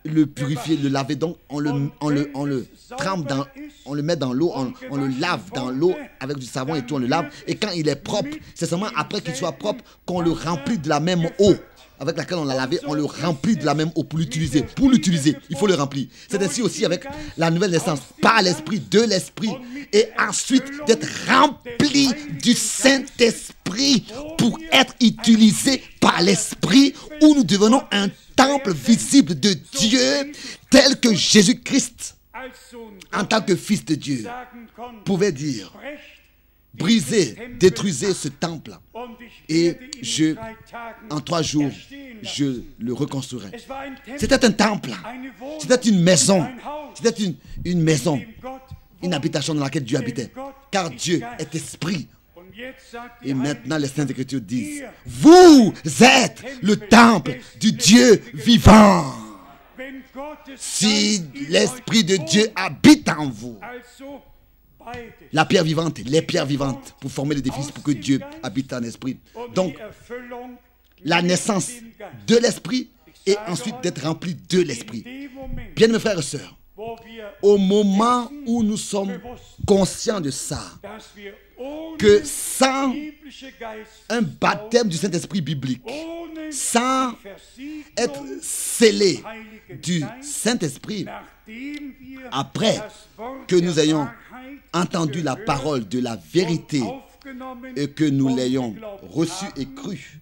le purifier, le laver. Donc, on le trempe dans, on le met dans l'eau, on le lave dans l'eau avec du savon et tout, on le lave. Et quand il est propre, c'est seulement après qu'il soit propre qu'on le remplit de la même eau avec laquelle on l'a lavé, on le remplit de la même eau pour l'utiliser. Pour l'utiliser, il faut le remplir. C'est ainsi aussi avec la nouvelle naissance, par l'Esprit, de l'Esprit, et ensuite d'être rempli du Saint-Esprit pour être utilisé par l'Esprit, où nous devenons un temple visible de Dieu, tel que Jésus-Christ, en tant que Fils de Dieu, pouvait dire: brisez, détruisez ce temple et en 3 jours, je le reconstruirai. C'était un temple, c'était une maison, c'était une maison, une habitation dans laquelle Dieu habitait, car Dieu est esprit. Et maintenant, les Saintes Écritures disent: vous êtes le temple du Dieu vivant. Si l'Esprit de Dieu habite en vous, la pierre vivante, les pierres vivantes pour former l'édifice, pour que Dieu habite en esprit. Donc, la naissance de l'esprit et ensuite d'être rempli de l'esprit. Bien, mes frères et sœurs, au moment où nous sommes conscients de ça, que sans un baptême du Saint-Esprit biblique, sans être scellé du Saint-Esprit, après que nous ayons entendu la parole de la vérité et que nous l'ayons reçue et crue,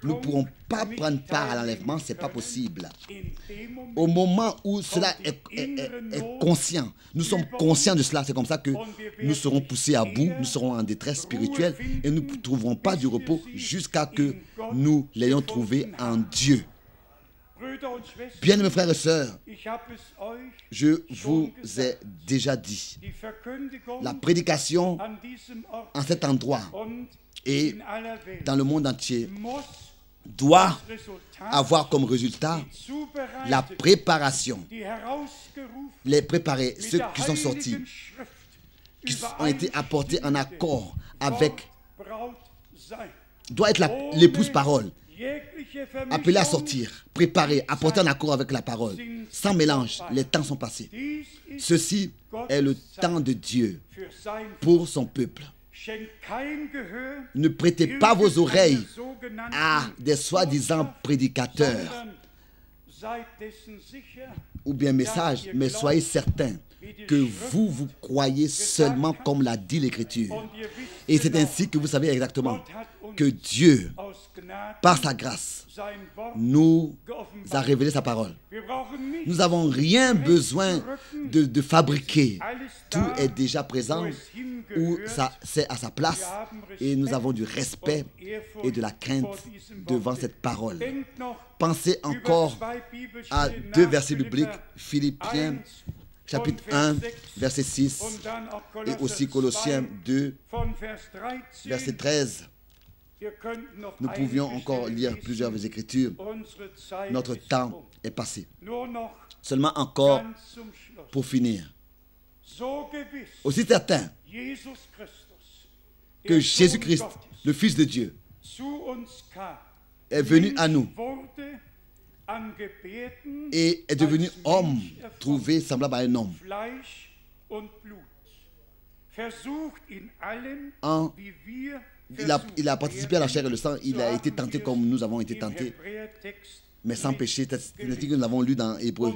nous ne pourrons pas prendre part à l'enlèvement, ce n'est pas possible. Au moment où cela est conscient, nous sommes conscients de cela, c'est comme ça que nous serons poussés à bout, nous serons en détresse spirituelle et nous ne trouverons pas du repos jusqu'à que nous l'ayons trouvé en Dieu. Bien, mes frères et sœurs, je vous ai déjà dit, la prédication en cet endroit et dans le monde entier doit avoir comme résultat la préparation. Les préparés, ceux qui sont sortis, qui ont été apportés en accord avec, doit être l'épouse parole, appelée à sortir, préparée, apportée en accord avec la parole, sans mélange. Les temps sont passés. Ceci est le temps de Dieu pour son peuple. Ne prêtez pas vos oreilles à des soi-disant prédicateurs ou bien messages, mais soyez certains que vous croyez seulement comme l'a dit l'Écriture. Et c'est ainsi que vous savez exactement que Dieu, par sa grâce, nous a révélé sa parole. Nous n'avons rien besoin de fabriquer. Tout est déjà présent, où c'est à sa place, et nous avons du respect et de la crainte devant cette parole. Pensez encore à deux versets bibliques, Philippiens chapitre 1, verset 6, et aussi Colossiens 2, verset 13. Nous pouvions encore lire plusieurs écritures. Notre temps est passé. Seulement encore pour finir. Aussi certain que Jésus-Christ, le Fils de Dieu, est venu à nous et est devenu homme, trouvé semblable à un homme. Il a participé à la chair et le sang, il a été tenté comme nous avons été tentés, mais sans péché. C'est ce que nous avons lu dans Hébreux.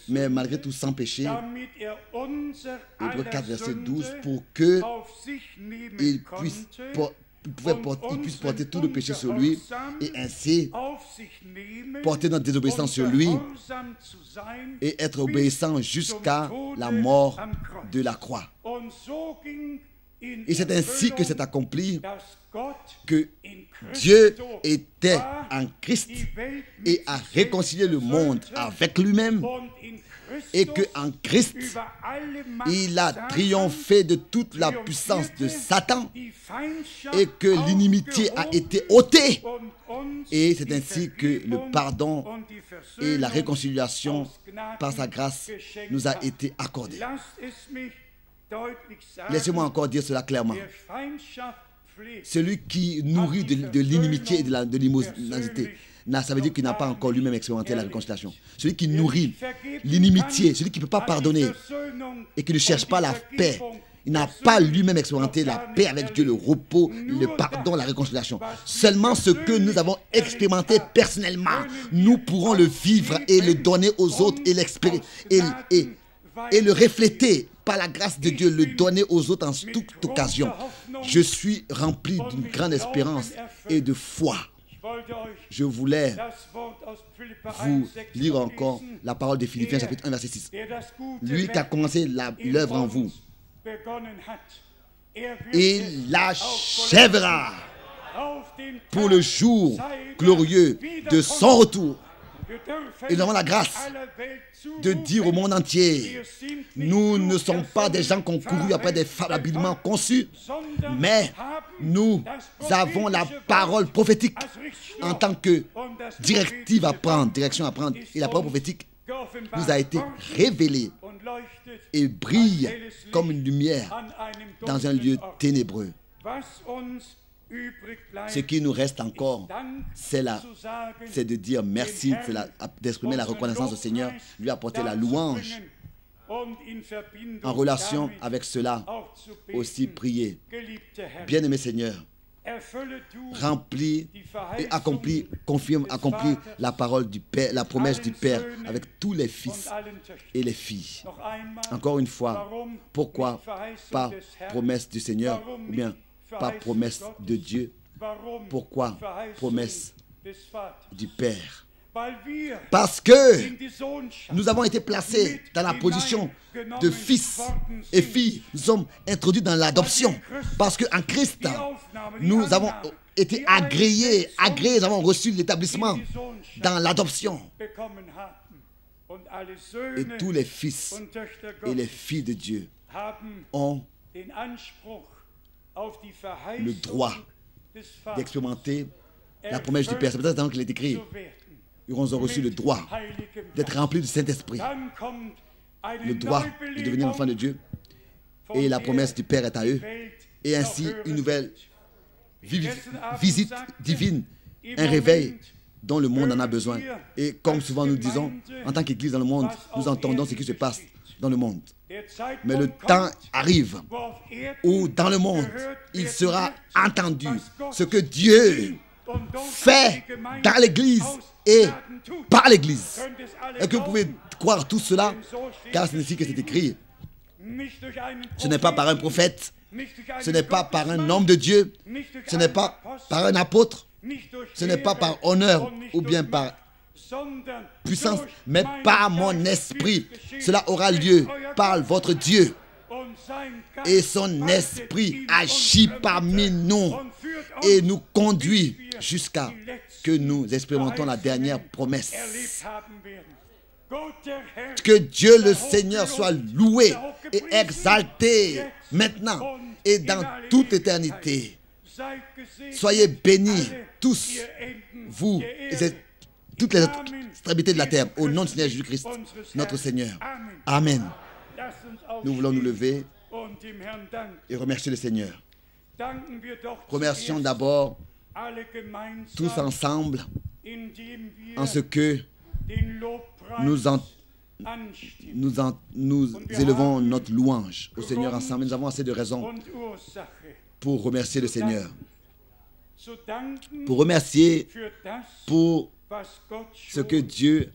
Mais malgré tout, sans péché, Hébreux 4, verset 12, pour qu'il puisse porter tout le péché sur lui et ainsi porter notre désobéissance sur lui et être obéissant jusqu'à la mort de la croix. Et c'est ainsi que c'est accompli que Dieu était en Christ et a réconcilié le monde avec lui-même et qu'en Christ, il a triomphé de toute la puissance de Satan et que l'inimitié a été ôtée. Et c'est ainsi que le pardon et la réconciliation par sa grâce nous a été accordés. Laissez-moi encore dire cela clairement. Celui qui nourrit de l'inimitié et de l'immoralité, ça veut dire qu'il n'a pas encore lui-même expérimenté la réconciliation. Celui qui nourrit l'inimitié, celui qui ne peut pas pardonner et qui ne cherche pas la paix, il n'a pas lui-même expérimenté la paix avec Dieu, le repos, le pardon, la réconciliation. Seulement ce que nous avons expérimenté personnellement, nous pourrons le vivre et le donner aux autres et le refléter par la grâce de Dieu, le donner aux autres en toute occasion. Je suis rempli d'une grande espérance et de foi. Je voulais vous lire encore la parole de Philippiens chapitre 1 verset 6. Lui qui a commencé l'œuvre en vous, il l'achèvera pour le jour glorieux de son retour. Et nous avons la grâce de dire au monde entier, nous ne sommes pas des gens qui ont couru après des femmes habilement conçues, mais nous avons la parole prophétique en tant que directive à prendre, direction à prendre. Et la parole prophétique nous a été révélée et brille comme une lumière dans un lieu ténébreux. Ce qui nous reste encore, c'est de dire merci, d'exprimer la reconnaissance au Seigneur, lui apporter la louange. En relation avec cela, aussi prier. Bien-aimé Seigneur, remplis et accomplis, confirme, accomplis la parole du Père, la promesse du Père avec tous les fils et les filles. Encore une fois, pourquoi pas promesse du Seigneur ou bien pas promesse de Dieu? Pourquoi promesse du Père? Parce que nous avons été placés dans la position de fils et filles. Nous sommes introduits dans l'adoption. Parce qu'en Christ, nous avons été agréés, nous avons reçu l'établissement dans l'adoption. Et tous les fils et les filles de Dieu ont le droit d'expérimenter la promesse du Père. C'est peut-être qu'il est écrit. Ils auront reçu le droit d'être remplis du Saint-Esprit. Le droit de devenir enfant de Dieu. Et la promesse du Père est à eux. Et ainsi, une nouvelle visite divine, un réveil dont le monde en a besoin. Et comme souvent nous disons, en tant qu'Église dans le monde, nous entendons ce qui se passe dans le monde. Mais le temps arrive où dans le monde, il sera entendu ce que Dieu fait dans l'Église et par l'Église. Est-ce que vous pouvez croire tout cela? Car c'est ainsi que c'est écrit. Ce n'est pas par un prophète, ce n'est pas par un homme de Dieu, ce n'est pas par un apôtre, ce n'est pas par honneur ou bien par puissance, mais par mon esprit. Cela aura lieu par votre Dieu. Et son esprit agit parmi nous et nous conduit jusqu'à que nous expérimentons la dernière promesse. Que Dieu le Seigneur soit loué et exalté maintenant et dans toute éternité. Soyez bénis tous, vous et toutes les extrémités de la terre, au nom du Seigneur Jésus-Christ, notre Seigneur. Amen. Nous voulons nous lever et remercier le Seigneur. Remercions d'abord tous ensemble en ce que nous élevons notre louange au Seigneur ensemble. Nous avons assez de raisons pour remercier le Seigneur. Pour remercier pour ce que Dieu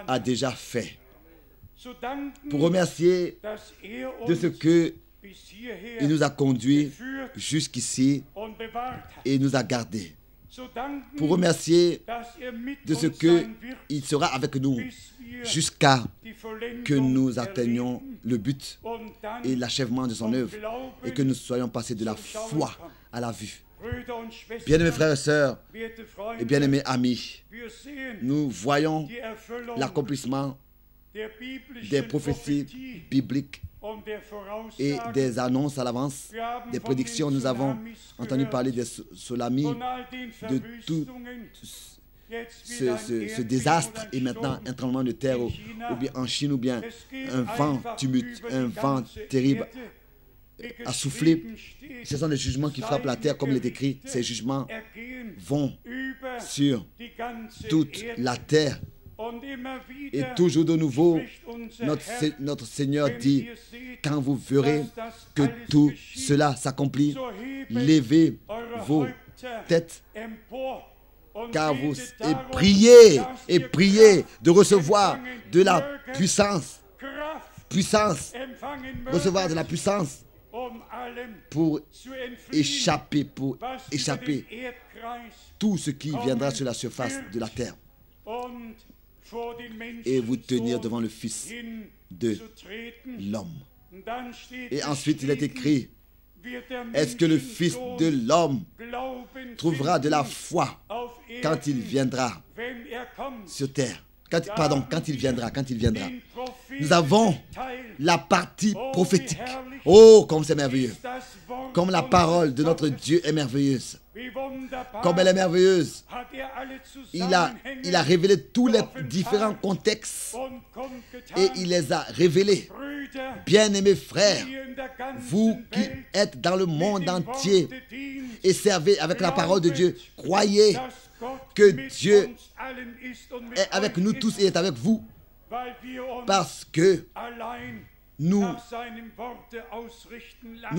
a déjà fait. Pour remercier de ce que il nous a conduits jusqu'ici et nous a gardés. Pour remercier de ce qu'il sera avec nous jusqu'à que nous atteignions le but et l'achèvement de son œuvre et que nous soyons passés de la foi à la vue. Bien-aimés frères et sœurs et bien-aimés amis, nous voyons l'accomplissement des prophéties bibliques et des annonces à l'avance, des prédictions. Nous avons entendu parler des tsunamis, de tout ce désastre et maintenant un tremblement de terre ou bien en Chine ou bien un vent tumulte, un vent terrible a soufflé. Ce sont des jugements qui frappent la terre comme il est écrit. Ces jugements vont sur toute la terre. Et toujours de nouveau, notre Seigneur dit, quand vous verrez que tout cela s'accomplit, levez vos têtes, car vous et priez de recevoir de la puissance, recevoir de la puissance pour échapper tout ce qui viendra sur la surface de la terre. Et vous tenir devant le Fils de l'homme. Et ensuite il est écrit, est-ce que le Fils de l'homme trouvera de la foi quand il viendra sur terre? Quand il viendra. Nous avons la partie prophétique. Oh, comme c'est merveilleux. Comme la parole de notre Dieu est merveilleuse. Comme elle est merveilleuse. Il a révélé tous les différents contextes et il les a révélés. Bien-aimés frères, vous qui êtes dans le monde entier et servez avec la parole de Dieu, croyez que Dieu est avec nous tous et est avec vous, parce que nous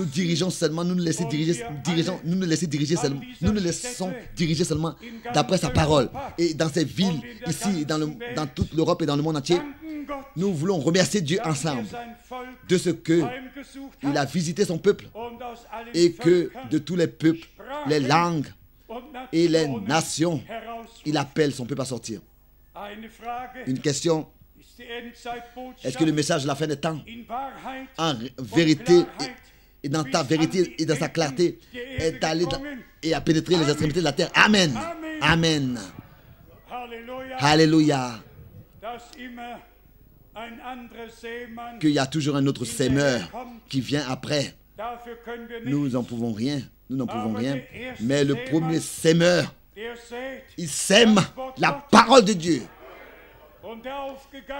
dirigeons seulement, nous nous laissons diriger seulement d'après sa parole. Et dans ces villes, ici, dans toute l'Europe et dans le monde entier, nous voulons remercier Dieu ensemble de ce qu'il a visité son peuple et que de tous les peuples, les langues et les nations, il appelle son peuple à sortir. Une question: est-ce que le message de la fin des temps, en vérité, et dans ta vérité et dans sa clarté, est allé et a pénétré les extrémités de la terre? Amen. Amen. Alléluia. Qu'il y a toujours un autre sémeur qui vient après. Nous n'en pouvons rien. Nous n'en pouvons rien. Mais le premier sémeur, il sème la parole de Dieu.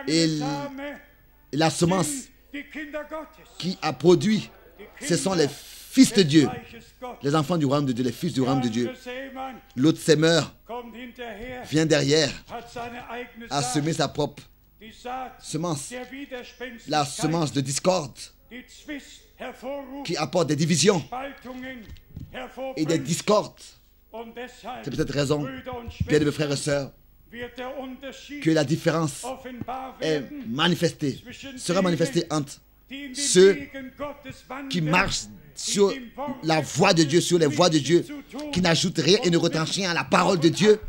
Et la semence qui a produit, ce sont les fils de Dieu, les enfants du royaume de Dieu, les fils du royaume de Dieu. L'autre sémeur vient derrière, a semé sa propre semence, la semence de discorde, qui apporte des divisions et des discordes. C'est peut-être raison, bien mes frères et sœurs, que la différence sera manifestée entre ceux qui marchent sur la voie de Dieu, sur les voies de Dieu, qui n'ajoutent rien et ne retranchent rien à la parole de Dieu,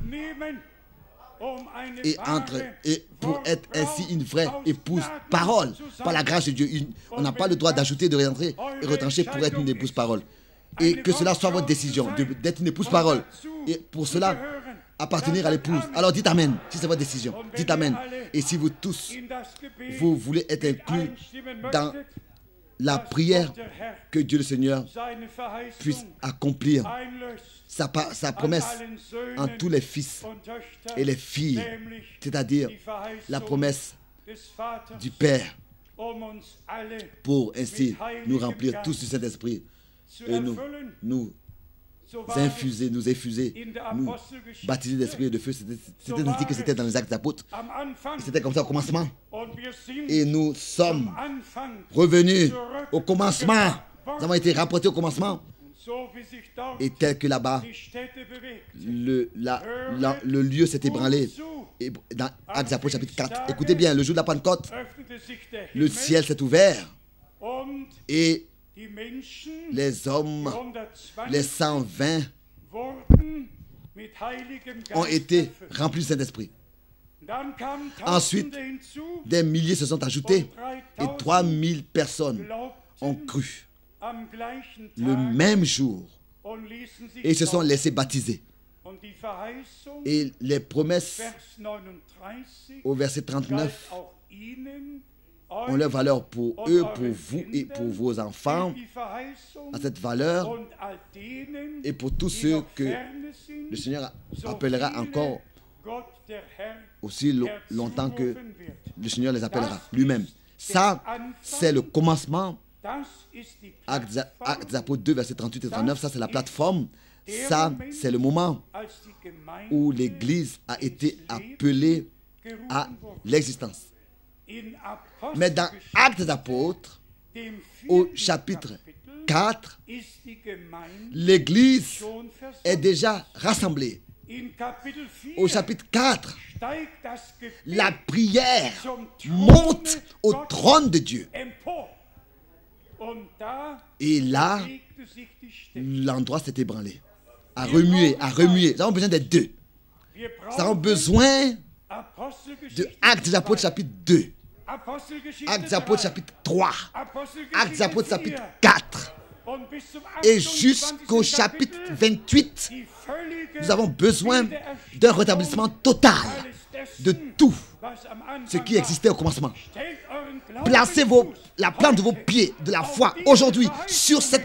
et pour être ainsi une vraie épouse parole, par la grâce de Dieu. On n'a pas le droit d'ajouter, de rentrer et retrancher pour être une épouse parole. Et que cela soit votre décision, d'être une épouse parole. Et pour cela, appartenir à l'épouse. Alors dites Amen, si c'est votre décision. Dites Amen. Et si vous tous, vous voulez être inclus dans la prière, que Dieu le Seigneur puisse accomplir sa promesse en tous les fils et les filles, c'est-à-dire la promesse du Père, pour ainsi nous remplir tous du Saint-Esprit et nous infuser, nous baptiser d'esprit et de feu. C'était ainsi que c'était dans les Actes des Apôtres. C'était comme ça au commencement. Et nous sommes revenus au commencement. Nous avons été rapportés au commencement. Et tel que là-bas, le lieu s'est ébranlé. Et dans Actes des Apôtres chapitre 4, écoutez bien, le jour de la Pentecôte, le ciel s'est ouvert et les hommes, les 120, ont été remplis du Saint-Esprit. Ensuite, des milliers se sont ajoutés et 3000 personnes ont cru le même jour et se sont laissés baptiser. Et les promesses au verset 39 ont leur valeur pour eux, pour vous et pour vos enfants, à cette valeur, et pour tous ceux que le Seigneur appellera encore aussi longtemps que le Seigneur les appellera lui-même. Ça, c'est le commencement. Actes des Apôtres 2, versets 38 et 39, ça c'est la plateforme. Ça, c'est le moment où l'Église a été appelée à l'existence. Mais dans Actes des Apôtres, au chapitre 4, l'Église est déjà rassemblée. Au chapitre 4, la prière monte au trône de Dieu. Et là, l'endroit s'est ébranlé, a remué. Nous avons besoin des deux. Nous avons besoin de Actes des Apôtres chapitre 2, Actes des Apôtres chapitre 3, Actes des Apôtres chapitre 4, et jusqu'au chapitre 28, nous avons besoin d'un rétablissement total de tout ce qui existait au commencement. Placez la plante de vos pieds de la foi aujourd'hui sur ces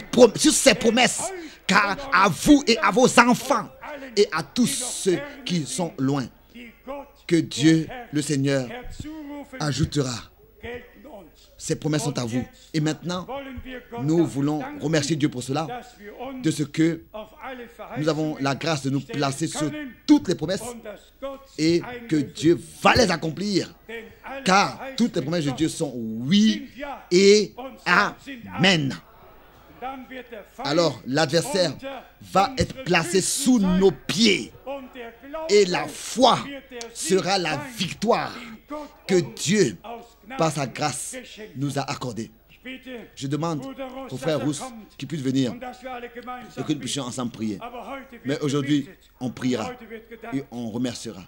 promesses, car à vous et à vos enfants et à tous ceux qui sont loin, que Dieu, le Seigneur, ajoutera Ces promesses sont à vous. Et maintenant, nous voulons remercier Dieu pour cela, de ce que nous avons la grâce de nous placer sur toutes les promesses et que Dieu va les accomplir. Car toutes les promesses de Dieu sont oui et amen. Alors l'adversaire va être placé sous nos pieds et la foi sera la victoire que Dieu, par sa grâce, nous a accordée. Je demande au frère Rousse qu'il puisse venir et que nous puissions ensemble prier. Mais aujourd'hui, on priera et on remerciera.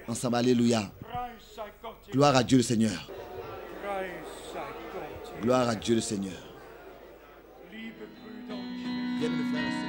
Ensemble, alléluia. Gloire à Dieu le Seigneur. Gloire à Dieu le Seigneur. Bien, mes frères et sœurs.